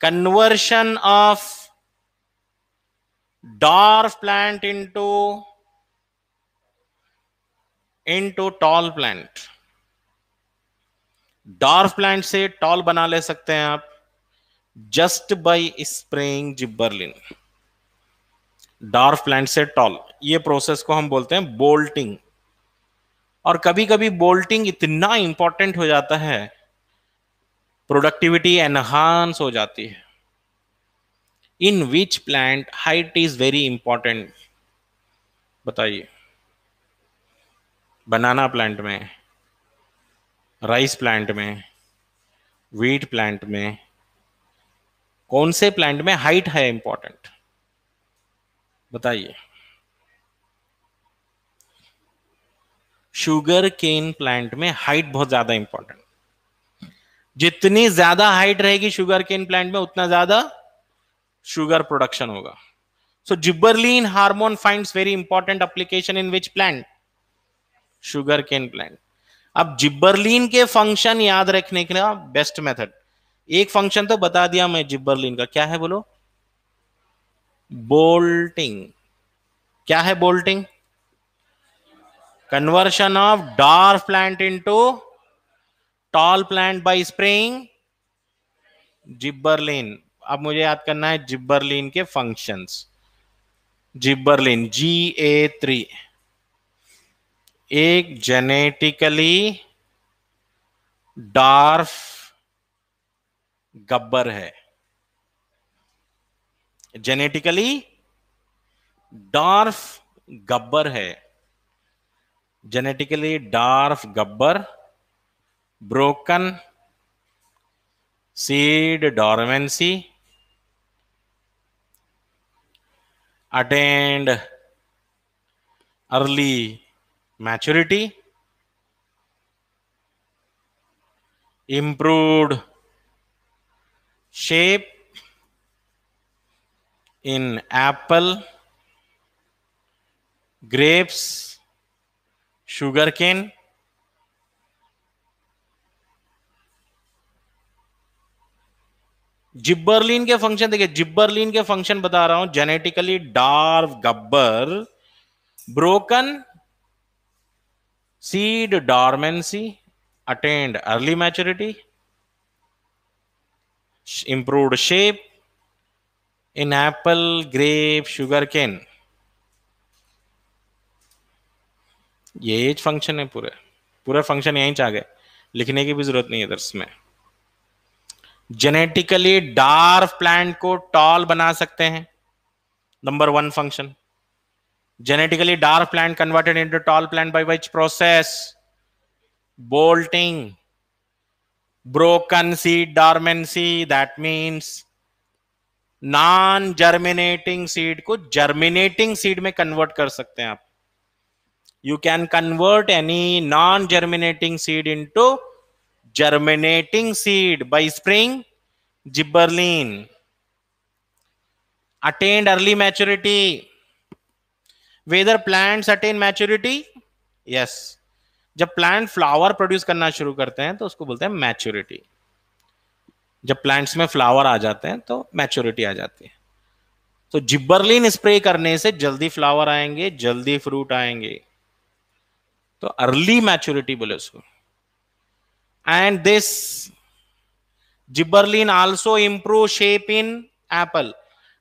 conversion of dwarf plant into tall plant। Dwarf plant से टॉल बना ले सकते हैं आप just by spraying gibberellin. Dwarf plant से टॉल, ये process को हम बोलते हैं बोल्टिंग। और कभी कभी बोल्टिंग इतना इंपॉर्टेंट हो जाता है, प्रोडक्टिविटी एनहांस हो जाती है। In which plant height is very important? बताइए। बनाना प्लांट में, राइस प्लांट में, व्हीट प्लांट में, कौन से प्लांट में हाइट है इंपॉर्टेंट? बताइए। शुगर केन प्लांट में हाइट बहुत ज्यादा इंपॉर्टेंट। जितनी ज्यादा हाइट रहेगी शुगर केन प्लांट में, उतना ज्यादा शुगर प्रोडक्शन होगा। So gibberellin hormone finds very important application in which plant? Sugar cane plant. अब जिब्बरलिन के फंक्शन याद रखने के लिए बेस्ट मेथड, एक फंक्शन तो बता दिया मैं जिब्बरलिन का, क्या है बोलो? बोल्टिंग। क्या है bolting? Conversion of dark plant into tall plant by spraying gibberellin. अब मुझे याद करना है जिब्बरलिन के फंक्शंस। जिब्बरलिन GA3 एक जेनेटिकली डार्फ गब्बर है, जेनेटिकली डार्फ गब्बर है, genetically dwarf Gabbar, broken, seed dormancy, attained early maturity, improved shape in apple, grapes, sugarcane. Gibberellin के फंक्शन देखिए, जिब्बरलिन के फंक्शन बता रहा हूं। Genetically dark Gabbar, broken seed dormancy, attend early maturity, improved shape in apple, grape, sugar cane. ये function है पूरे पूरे फंक्शन यहीं आ गए, लिखने की भी जरूरत नहीं है दर्स में। जेनेटिकली डार्क प्लांट को टॉल बना सकते हैं, number 1 function. Genetically dark plant converted into tall plant by which process? Bolting. Broken seed dormancy, that means non germinating seed को जर्मिनेटिंग सीड में कन्वर्ट कर सकते हैं आप। You can convert any non germinating seed into germinating seed by spraying gibberellin. Attained early maturity. Whether plants attain maturity? Yes. जब plant flower produce करना शुरू करते हैं तो उसको बोलते हैं मैच्योरिटी। जब प्लांट्स में फ्लावर आ जाते हैं तो मैच्योरिटी आ जाती है। तो जिब्बरलिन स्प्रे करने से जल्दी फ्लावर आएंगे, जल्दी फ्रूट आएंगे, तो अर्ली मैच्योरिटी बोले उसको। And this gibberellin also improve shape in apple.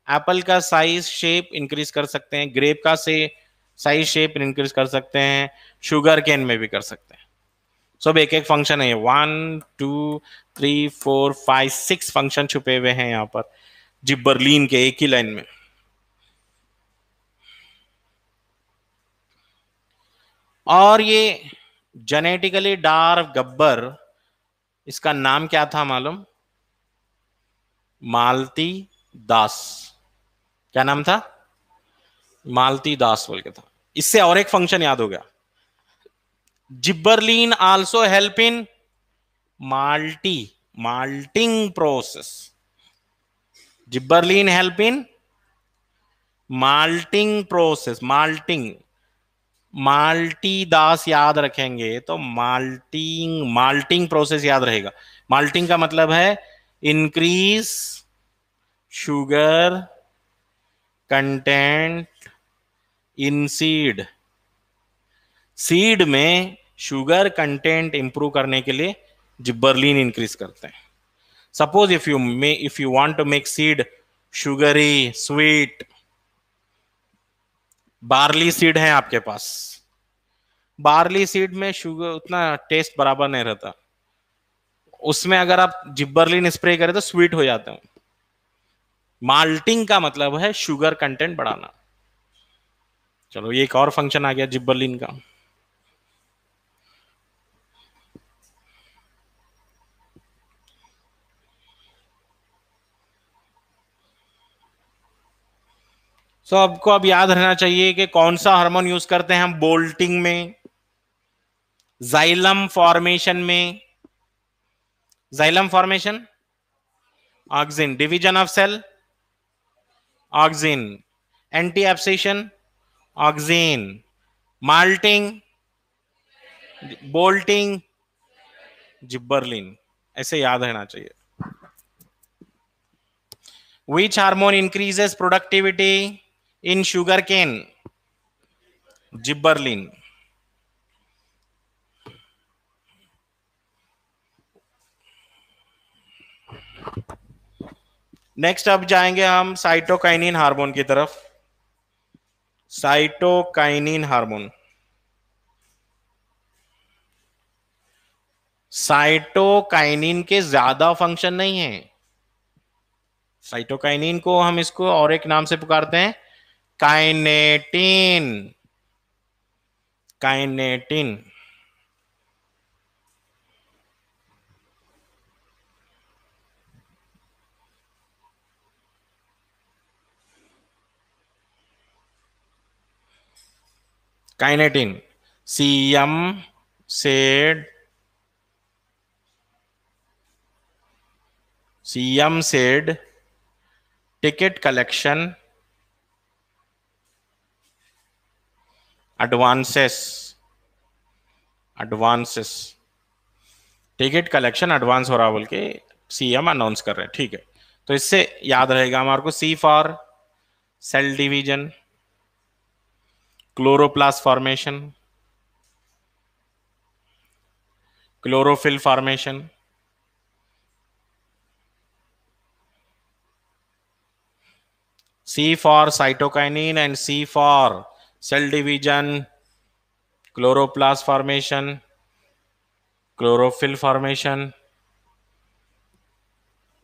Apple का साइज शेप इंक्रीज कर सकते हैं, ग्रेप का से साइज शेप इंक्रीज कर सकते हैं, शुगर केन में भी कर सकते हैं। सब एक एक फंक्शन है, 1 2 3 4 5 6 फंक्शन छुपे हुए हैं यहां पर जिब्बरलिन के एक ही लाइन में। और ये जेनेटिकली डार्क गब्बर, इसका नाम क्या था मालूम? मालती दास। क्या नाम था? मालती दास बोल के था। इससे और एक फंक्शन याद हो गया, gibberellin also help in malting process. Gibberellin help in malting process. Malti Das याद रखेंगे तो माल्टिंग प्रोसेस याद रहेगा। माल्टिंग का मतलब है increase sugar content in seed. Seed में शुगर कंटेंट इंप्रूव करने के लिए जिब्बरलिन इंक्रीज करते हैं। Suppose if you want to make seed sugary sweet, barley seed है आपके पास, बार्ली सीड में शुगर उतना टेस्ट बराबर नहीं रहता, उसमें अगर आप जिब्बरलिन स्प्रे करें तो स्वीट हो जाता है। माल्टिंग का मतलब है शुगर कंटेंट बढ़ाना। चलो ये एक और फंक्शन आ गया जिब्बरलिन का। सो आपको अब याद रहना चाहिए कि कौन सा हार्मोन यूज करते हैं हम बोल्टिंग में, जाइलम फॉर्मेशन में। Xylem formation, auxin, division of cell, auxin, anti abscission, auxin, malting, bolting, gibberellin. ऐसे याद रहना चाहिए। Which hormone increases productivity in sugarcane? Gibberellin. Next अब जाएंगे हम साइटोकाइनिन हार्मोन की तरफ। साइटोकाइनिन हार्मोन, साइटोकाइनिन के ज्यादा फंक्शन नहीं है। साइटोकाइनिन को हम इसको और एक नाम से पुकारते हैं, kinetin. Kinetin. Kinetin, CM said ticket collection advances ticket collection advance हो रहा बोल के सीएम अनाउंस कर रहे हैं, ठीक है। तो इससे याद रहेगा हमारे को, C for cell division, chloroplast formation, chlorophyll formation, C for cytokinin and C for cell division, chloroplast formation, chlorophyll formation,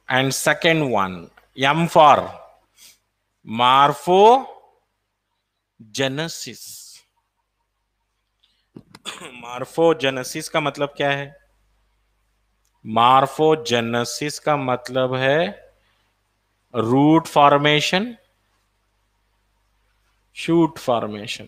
and second one M for morphogenesis. morphogenesis का मतलब क्या है? morphogenesis का मतलब है root formation, shoot formation.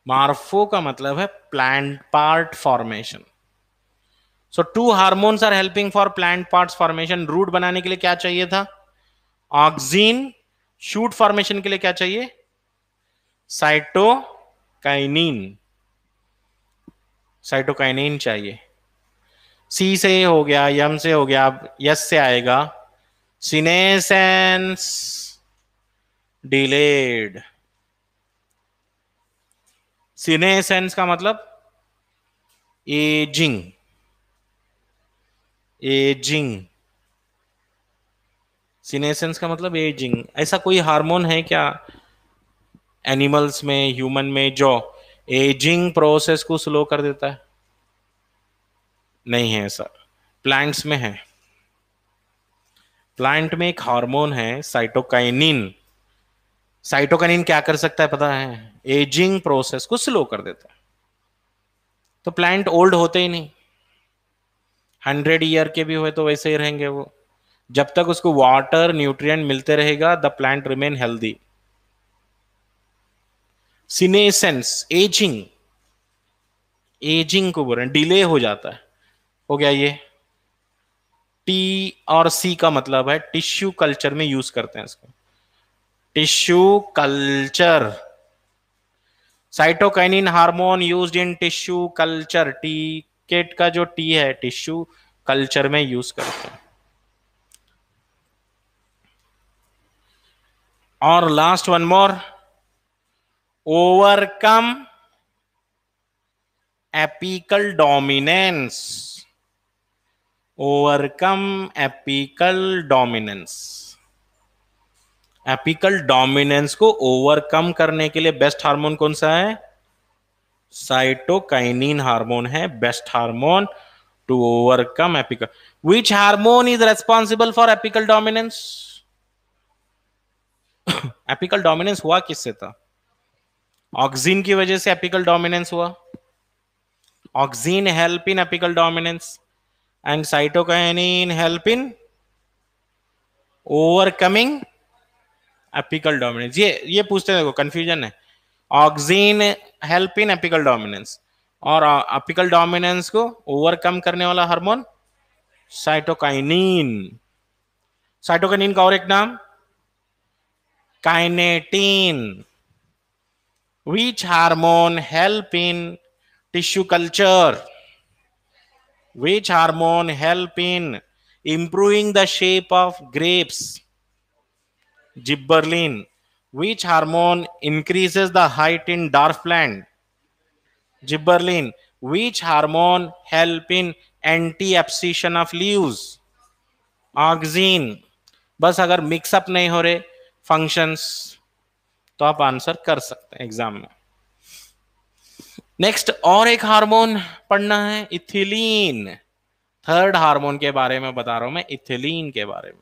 Morpho का मतलब है plant part formation. So 2 hormones are helping for plant parts formation. Root बनाने के लिए क्या चाहिए था? ऑक्सिन। शूट फॉर्मेशन के लिए क्या चाहिए? साइटोकाइनिन चाहिए। सी से हो गया, यम से हो गया, अब यस से आएगा सीनेसेंस डिलेड। सीनेसेंस का मतलब एजिंग। सीनेसेंस का मतलब एजिंग। ऐसा कोई हार्मोन है क्या एनिमल्स में, ह्यूमन में, जो एजिंग प्रोसेस को स्लो कर देता है? नहीं है ऐसा। प्लांट्स में है। प्लांट में एक हार्मोन है साइटोकाइनिन। साइटोकाइनिन क्या कर सकता है पता है? एजिंग प्रोसेस को स्लो कर देता है। तो प्लांट ओल्ड होते ही नहीं। 100 ईयर के भी हुए तो वैसे ही रहेंगे वो। जब तक उसको वाटर न्यूट्रिएंट मिलते रहेगा, the plant remain healthy. Senescence ageing को बोल रहे हैं, डिले हो जाता है। हो गया ये। टी और सी का मतलब है टिश्यू कल्चर में यूज करते हैं इसको। Tissue culture, cytokinin hormone used in tissue culture. टीकेट का जो टी है, टिश्यू कल्चर में यूज करते हैं। और last one more, overcome apical dominance. Apical dominance को ओवरकम करने के लिए बेस्ट हार्मोन कौन सा है? साइटोकाइनिन हार्मोन है best hormone to overcome apical. Which hormone is responsible for apical dominance? Apical dominance हुआ किससे था? ऑक्सिन की वजह से एपिकल डोमिनेंस हुआ। Auxin help in apical dominance and cytokinin help in overcoming apical dominance. ये पूछते हैं, देखो कंफ्यूजन है। Auxin help in apical dominance, और एपिकल डोमिनेंस को ओवरकम करने वाला हार्मोन साइटोकाइनिन। साइटोकाइनिन का और एक नाम kinetin. Which hormone help in tissue culture? Which hormone help in improving the shape of grapes? Gibberellin. Which hormone increases the height in dwarf plant? Gibberellin. Which hormone help in anti-abscission of leaves? Auxin. बस अगर mix up नहीं हो रहे functions तो आप answer कर सकते हैं एग्जाम में। नेक्स्ट और एक हार्मोन पढ़ना है, इथिलीन। थर्ड हार्मोन के बारे में बता रहा हूं मैं, इथिलीन के बारे में।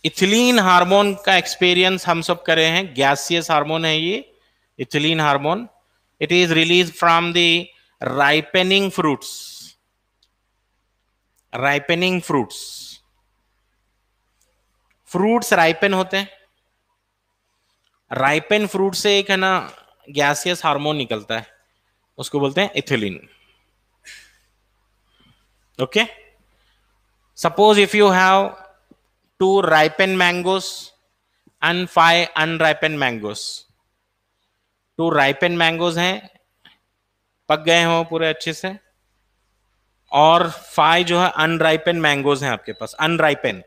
इथिलीन हार्मोन का एक्सपीरियंस हम सब करे हैं। गैसियस हार्मोन है ये ethylene hormone. It is release from the ripening fruits. Ripening fruits, fruits ripen होते हैं, राइपन फ्रूट से एक है ना गैसियस हार्मोन निकलता है, उसको बोलते हैं ethylene. Okay, suppose if you have 2 ripened mangoes and 5 unripened mangoes, 2 ripened mangoes हैं, पक गए हो पूरे अच्छे से, और 5 जो है अनराइपेन मैंगोज हैं आपके पास, अनराइपेन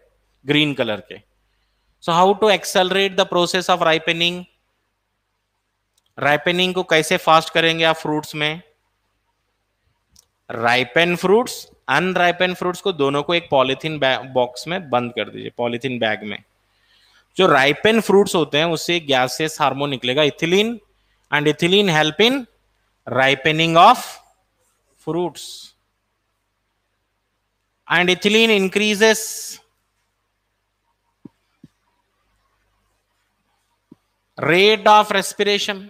ग्रीन कलर के। So how to accelerate the process of ripening, ripening को कैसे फास्ट करेंगे आप फ्रूट्स में? राइपेन फ्रूट्स, अनराइपेन फ्रूट्स को दोनों को एक पॉलिथीन बॉक्स में बंद कर दीजिए, पॉलिथीन बैग में। जो राइपेन फ्रूट्स होते हैं उससे गैसियस हार्मोन निकलेगा ethylene, and ethylene help in ripening of fruits, and ethylene increases rate of respiration,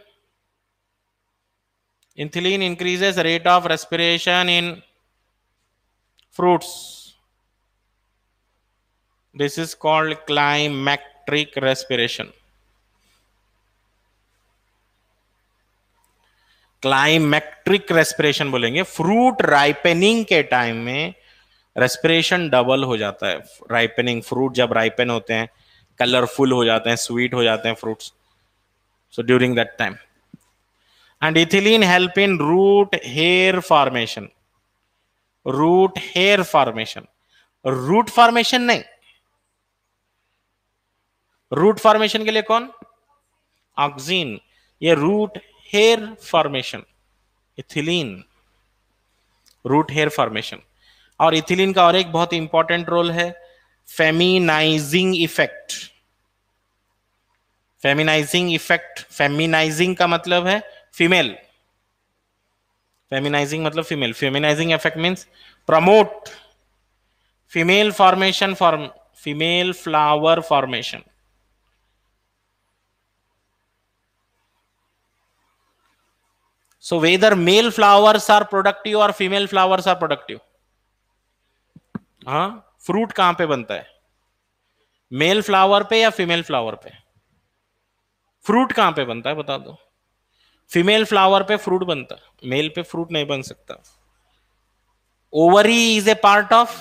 ethylene increases rate of respiration in fruits, this is called climacteric respiration, climacteric respiration बोलेंगे। Fruit ripening के time में respiration double हो जाता है, ripening fruit जब ripen होते हैं colourful हो जाते हैं, स्वीट हो जाते हैं fruits, so during that time. And ethylene help in root hair formation, root hair formation, root formation नहीं, रूट फॉर्मेशन के लिए कौन? ऑक्सीन, ये root hair formation, ethylene, root hair formation. और इथिलीन का और एक बहुत इंपॉर्टेंट रोल है, फेमिनाइजिंग इफेक्ट, फेमिनाइजिंग इफेक्ट, फेमिनाइजिंग का मतलब है फीमेल, फेमिनाइजिंग मतलब female, feminising effect means promote female formation, form female flower formation. So whether male flowers are productive or female flowers are productive, हाँ, फ्रूट कहां पे बनता है, मेल फ्लावर पे या फीमेल फ्लावर पे? फ्रूट कहां पे बनता है बता दो? फीमेल फ्लावर पे फ्रूट बनता है, मेल पे फ्रूट नहीं बन सकता। Ovary is a part of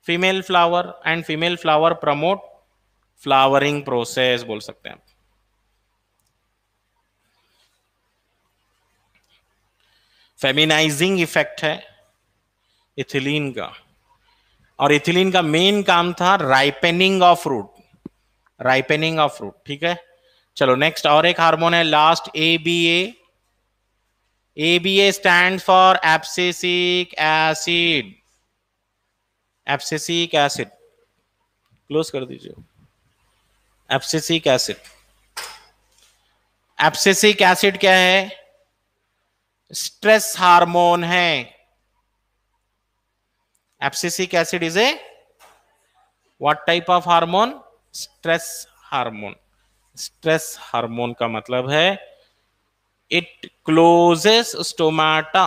female flower and female flower promote flowering process बोल सकते हैं आप। फेमिनाइजिंग इफेक्ट है इथिलीन का, और इथिलीन का मेन काम था ripening of fruit, ripening of fruit. ठीक है, चलो नेक्स्ट और एक हार्मोन है last, ABA. ABA stand for abscisic acid, abscisic acid, close कर दीजिए, एब्सिसिक एसिड। एब्सिसिक एसिड क्या है? स्ट्रेस हार्मोन है। Abscisic acid is a what type of hormone? Stress hormone. Stress hormone का मतलब है it closes stomata,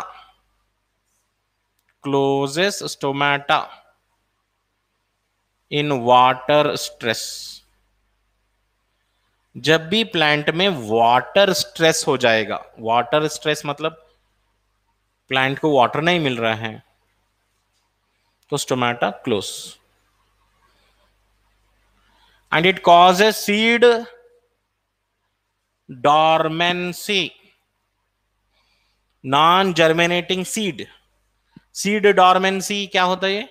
closes stomata in water stress. जब भी प्लांट में वाटर स्ट्रेस हो जाएगा, वाटर स्ट्रेस मतलब प्लांट को वाटर नहीं मिल रहा है, तो stomata close, and it causes seed dormancy, non germinating seed. Seed dormancy क्या होता है? ये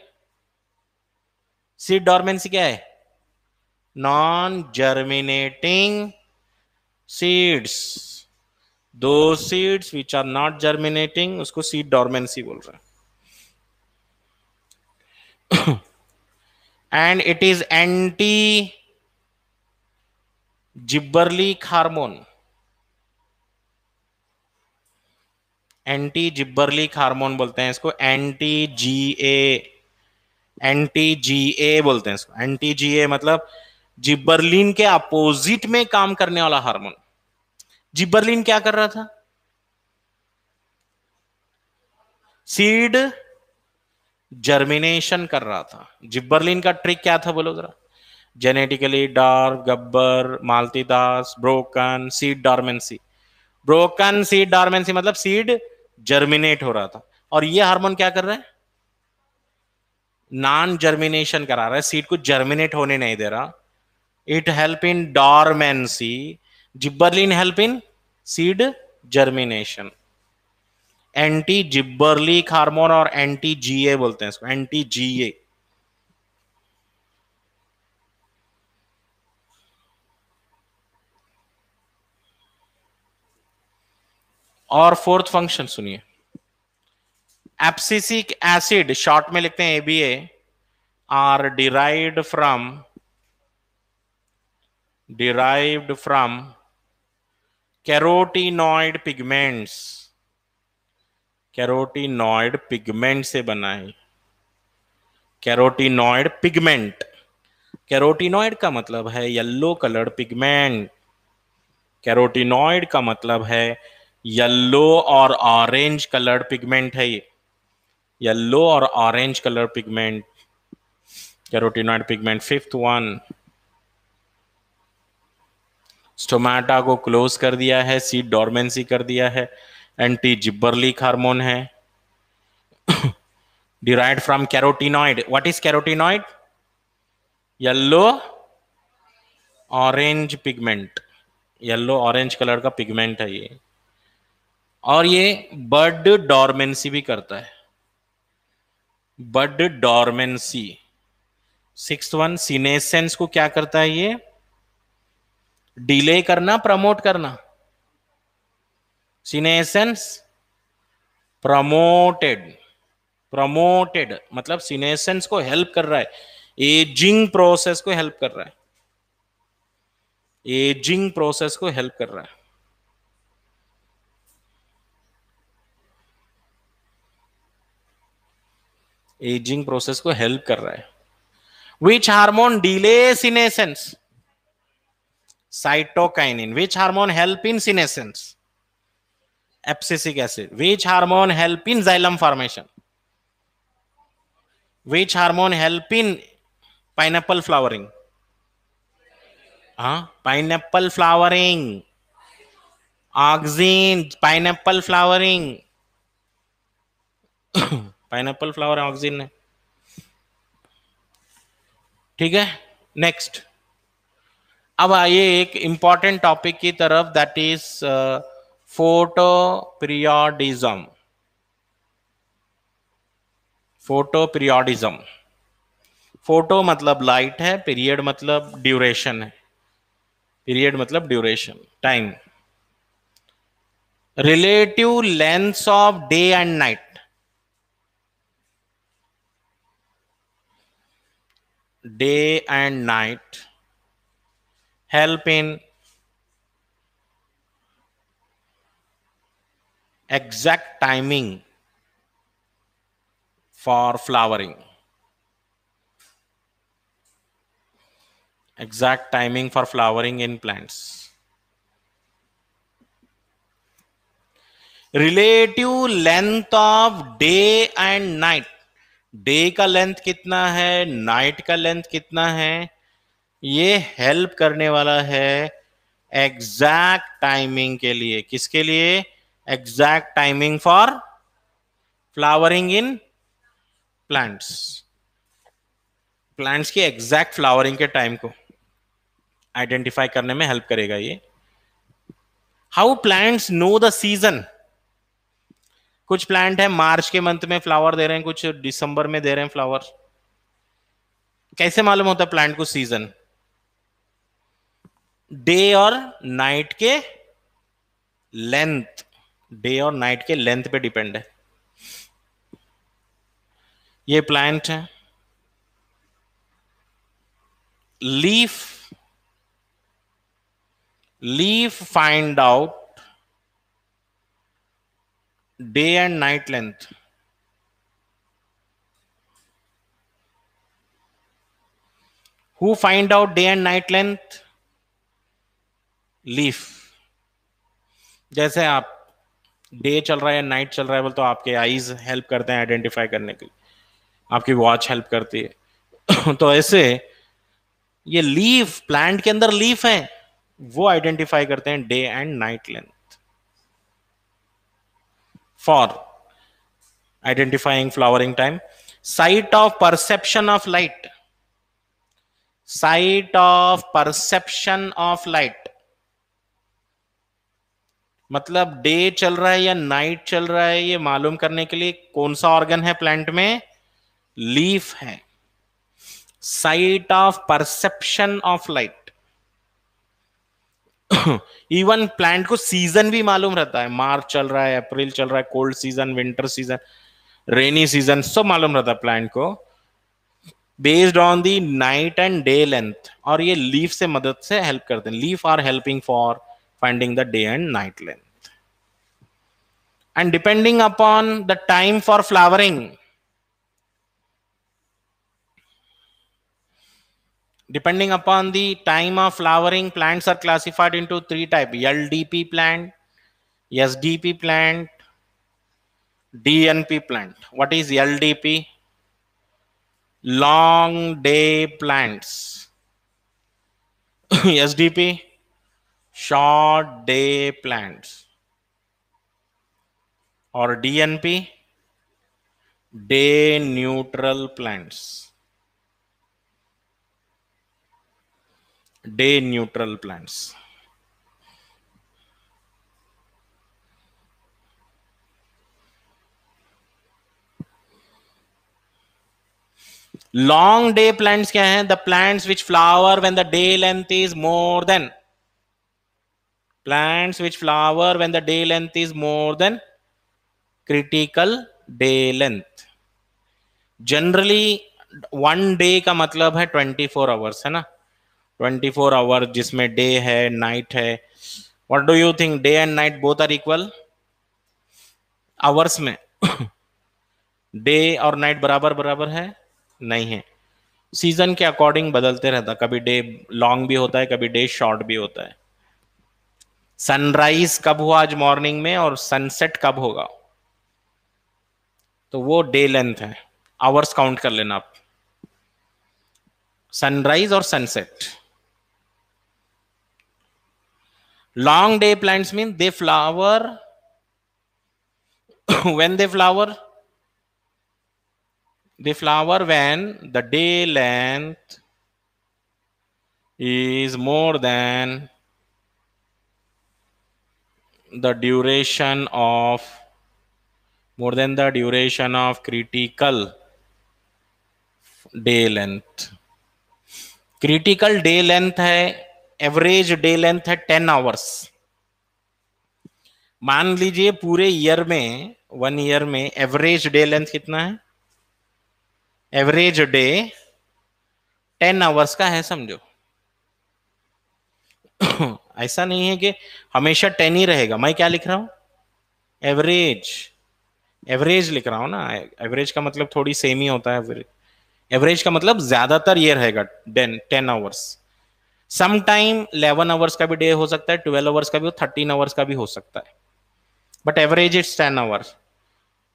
सीड डॉर्मेंसी क्या है? नॉन जर्मिनेटिंग सीड्स, दो seeds which are not germinating, उसको सीड डॉर्मेंसी बोल रहे हैं। And it is anti gibberellic hormone, anti gibberellic hormone बोलते हैं इसको, एंटी जीए, एंटी जीए बोलते हैं इसको। एंटी जीए मतलब जिब्बरलिन के अपोजिट में काम करने वाला हार्मोन। जिब्बरलिन क्या कर रहा था? सीड जर्मिनेशन कर रहा था। जिब्बरलिन का ट्रिक क्या था बोलो जरा? Genetically dark, Gabbar, Malti Das, broken, seed dormancy. Broken seed dormancy मतलब सीड जर्मिनेट हो रहा था, और ये हार्मोन क्या कर रहा है? नॉन जर्मिनेशन करा रहा है, सीड को जर्मिनेट होने नहीं दे रहा। It help in dormancy, gibberellin help in seed germination. Anti gibberellic hormone और एंटी जीए बोलते हैं इसको, एंटी जीए। और फोर्थ फंक्शन सुनिए, एब्सिसिक एसिड, शॉर्ट में लिखते हैं ABA, are derived from carotenoid pigments. Carotenoid pigment से बना है। कैरोटीनॉइड पिगमेंट, कैरोटीनॉइड का मतलब है येलो कलर्ड पिगमेंट। कैरोटीनॉइड का मतलब है येलो और ऑरेंज कलर्ड पिगमेंट है। ये येलो और orange colour pigment, carotenoid pigment. Fifth one, stomata को क्लोज कर दिया है, सीड डॉर्मेंसी कर दिया है, एंटी जिब्बरलिक हार्मोन है, derived from carotenoid. What is carotenoid? Yellow orange pigment, yellow orange colour का पिगमेंट है ये। और ये बड डॉर्मेंसी भी करता है, बड डॉर्मेंसी। सिक्स्थ वन, सीनेसेंस को क्या करता है ये? डिले करना, प्रमोट करना। सीनेसेंस प्रमोटेड, प्रमोटेड मतलब सीनेसेंस को हेल्प कर रहा है, एजिंग प्रोसेस को हेल्प कर रहा है, एजिंग प्रोसेस को हेल्प कर रहा है। एजिंग प्रोसेस को हेल्प कर रहा है। Which hormone delay senescence? Cytokinin. Which hormone help in senescence? Abscisic acid. Which hormone help in xylem formation? Which hormone help in pineapple flowering? हाँ, pineapple flowering, auxin, pineapple flowering. Pineapple flower auxin है, ठीक है। Next, अब आइए एक important topic की तरफ, that is photo periodism. Photo periodism, photo मतलब लाइट है, पीरियड मतलब ड्यूरेशन है, पीरियड मतलब duration, time. Relative lengths of day and night. Day and night help in exact timing for flowering, exact timing for flowering in plants। Relative length of day and night, day का length कितना है, night का length कितना है, ये help करने वाला है एग्जैक्ट टाइमिंग के लिए। किसके लिए? Exact timing for flowering in plants. Plants की एग्जैक्ट फ्लावरिंग के टाइम को आइडेंटिफाई करने में हेल्प करेगा ये। How plants know the season? कुछ प्लांट है मार्च के मंथ में फ्लावर दे रहे हैं, कुछ दिसंबर में दे रहे हैं फ्लावर। कैसे मालूम होता है प्लांट को सीजन? डे और नाइट के लेंथ, डे और नाइट के लेंथ पे डिपेंड है। ये प्लांट है, leaf, leaf find out day and night length. Who find out day and night length? Leaf. जैसे आप डे चल रहा है या नाइट चल रहा है बोल, तो आपके आईज हेल्प करते हैं आइडेंटिफाई करने के लिए। आपकी वॉच हेल्प करती है। तो ऐसे ये लीफ, प्लांट के अंदर लीफ है, वो आइडेंटिफाई करते हैं day and night length for identifying flowering time. Site of perception of light, site of perception of light मतलब डे चल रहा है या नाइट चल रहा है ये मालूम करने के लिए कौन सा ऑर्गन है प्लांट में? लीफ है। Site of perception of light. Even plant को सीजन भी मालूम रहता है, मार्च चल रहा है, अप्रैल चल रहा है, cold season, winter season, rainy season, सब मालूम रहता है प्लांट को based on the night and day length. और ये लीफ से मदद से हेल्प करते हैं। Leaf are helping for finding the day and night length and depending upon the time for flowering, depending upon the time of flowering, plants are classified into three types: LDP plant, SDP plant, DNP plant. What is LDP? Long day plants. SDP, short day plants. Or DNP, day neutral plants. Day neutral plants. Long day plants क्या है? The plants which flower when the day length is more than, plants which flower when the day length is more than critical day length. Generally 1 day का मतलब है 24 hours, है ना? 24 our जिसमें day है, night है। What do you think, day and night both are equal hours में? Day और नाइट बराबर बराबर है? नहीं है। सीजन के अकॉर्डिंग बदलते रहता, कभी डे लॉन्ग भी होता है, कभी डे शॉर्ट भी होता है। सनराइज कब हुआ आज मॉर्निंग में और सनसेट कब होगा, तो वो डे लेंथ है। आवर्स काउंट कर लेना आप, सनराइज और sunset. Long day plants mean they flower when they flower when the day length is more than the duration of critical day length। Critical day length है, average day length है 10 hours. मान लीजिए पूरे year में, 1 year में average day length कितना है? Average day 10 hours का है, समझो। ऐसा नहीं है कि हमेशा 10 ही रहेगा। मैं क्या लिख रहा हूं? एवरेज, एवरेज लिख रहा हूं ना। एवरेज का मतलब थोड़ी सेम ही होता है। एवरेज का मतलब ज्यादातर ये रहेगा 10 आवर्स। सम टाइम 11 आवर्स का भी डे हो सकता है, 12 आवर्स का भी, 13 आवर्स का भी हो सकता है, but average it's 10 hours.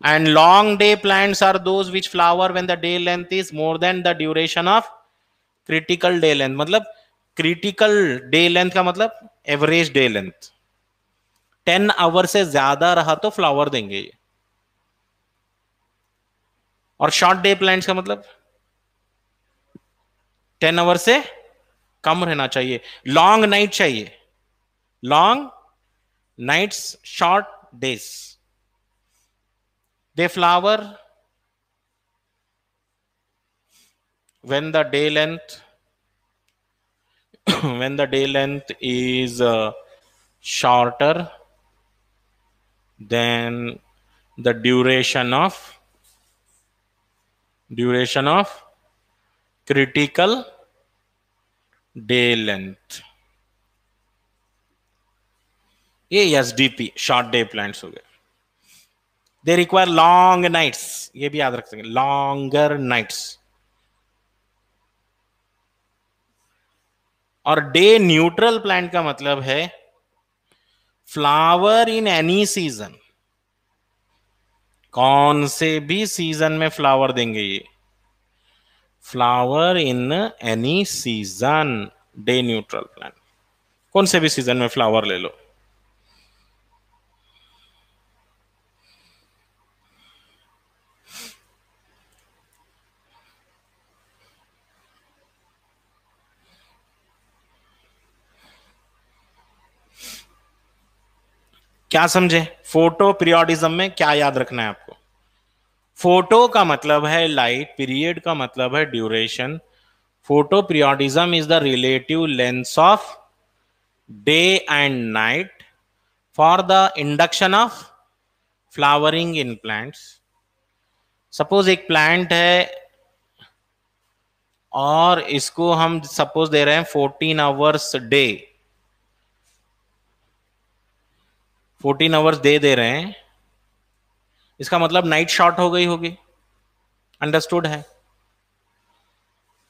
And long day plants are those which flower when the day length is more than the duration of critical day length। मतलब critical day length का मतलब एवरेज डे लेंथ 10 आवर से ज्यादा रहा तो flower देंगे ये। और शॉर्ट डे प्लांट्स का मतलब 10 आवर से कम रहना चाहिए। लॉन्ग नाइट चाहिए, long nights, short days. They flower when the day length is shorter than the duration of critical day length। ये एसडीपी शॉर्ट डे प्लांट्स हो गए। दे रिक्वायर लॉन्ग नाइट्स, ये भी याद रख सकें, लॉन्गर नाइट्स। और डे न्यूट्रल प्लांट का मतलब है फ्लावर इन एनी सीजन, कौन से भी सीजन में फ्लावर देंगे ये। Flower in any season, day neutral plant, कौन से भी सीजन में फ्लावर ले लो। क्या समझे? फोटो पीरियोडिज्म में क्या याद रखना है आपको? फोटो का मतलब है लाइट, पीरियड का मतलब है duration. Photo periodism is the relative length of day and night for the induction of flowering in plants. Suppose एक प्लांट है और इसको हम सपोज दे रहे हैं 14 आवर्स डे, 14 आवर्स दे रहे हैं, इसका मतलब नाइट शॉर्ट हो गई होगी, अंडरस्टूड है।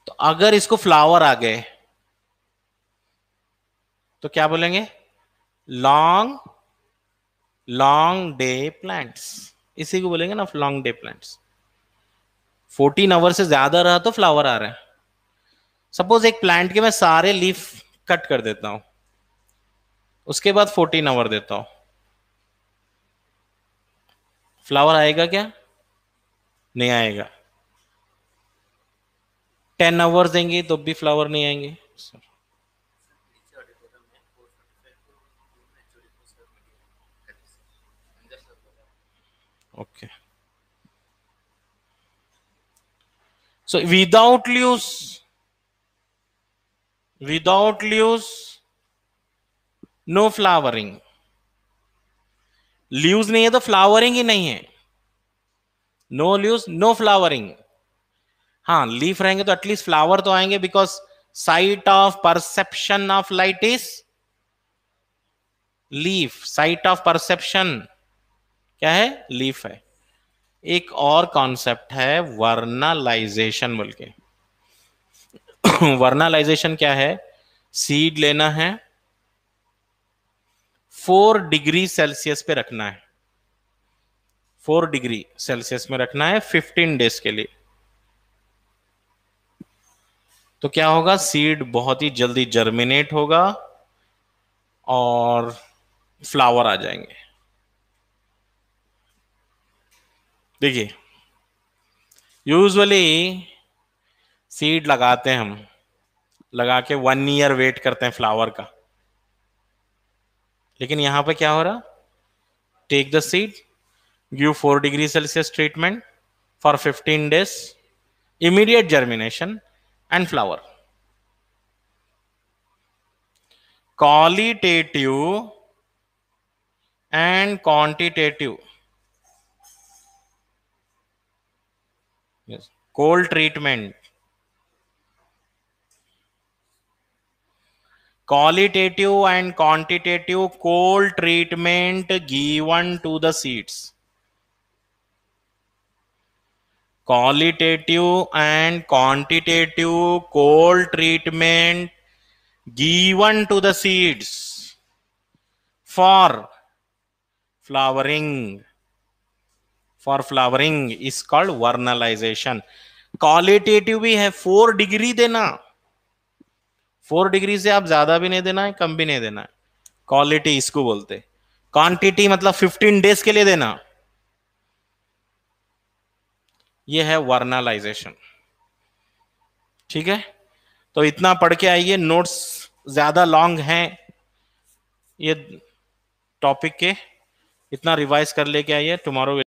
तो अगर इसको फ्लावर आ गए तो क्या बोलेंगे? लॉन्ग लॉन्ग डे प्लांट्स, इसी को बोलेंगे ना लॉन्ग डे प्लांट्स। 14 आवर से ज्यादा रहा तो फ्लावर आ रहा है। सपोज एक प्लांट के मैं सारे लीफ कट कर देता हूं, उसके बाद 14 आवर देता हूं, फ्लावर आएगा क्या? नहीं आएगा। 10 आवर्स देंगे तो भी फ्लावर नहीं आएंगे। Okay, so without leaves no flowering, leaves नहीं है तो फ्लावरिंग ही नहीं है, नो लीव्स नो फ्लावरिंग। हाँ, लीफ रहेंगे तो एटलीस्ट फ्लावर तो आएंगे, because site of perception of light is leaf, site of perception क्या है? लीफ है। एक और कॉन्सेप्ट है वर्नलाइजेशन बोल के। वर्नलाइजेशन क्या है? सीड लेना है, 4 डिग्री सेल्सियस पे रखना है, 4 डिग्री सेल्सियस में रखना है 15 डेज के लिए। तो क्या होगा? सीड बहुत ही जल्दी जर्मिनेट होगा और फ्लावर आ जाएंगे। देखिए, यूजुअली सीड लगाते हैं हम, लगा के 1 ईयर वेट करते हैं फ्लावर का, लेकिन यहां पे क्या हो रहा? Take the seed, give 4 degree Celsius treatment for 15 days, immediate germination and flower. Qualitative and quantitative, yes, cold treatment, qualitative and quantitative cold treatment given to the seeds, qualitative and quantitative cold treatment given to the seeds for flowering, is called vernalization. Qualitative भी है, 4 degree देना, 4 degree से आप ज्यादा भी नहीं देना है, कम भी नहीं देना है, क्वालिटी इसको बोलते। क्वांटिटी मतलब 15 डेज के लिए देना, ये है वर्नलाइजेशन। ठीक है, तो इतना पढ़ के आइए, नोट्स ज्यादा लॉन्ग हैं ये टॉपिक के, इतना रिवाइज कर लेके आइए। टुमारो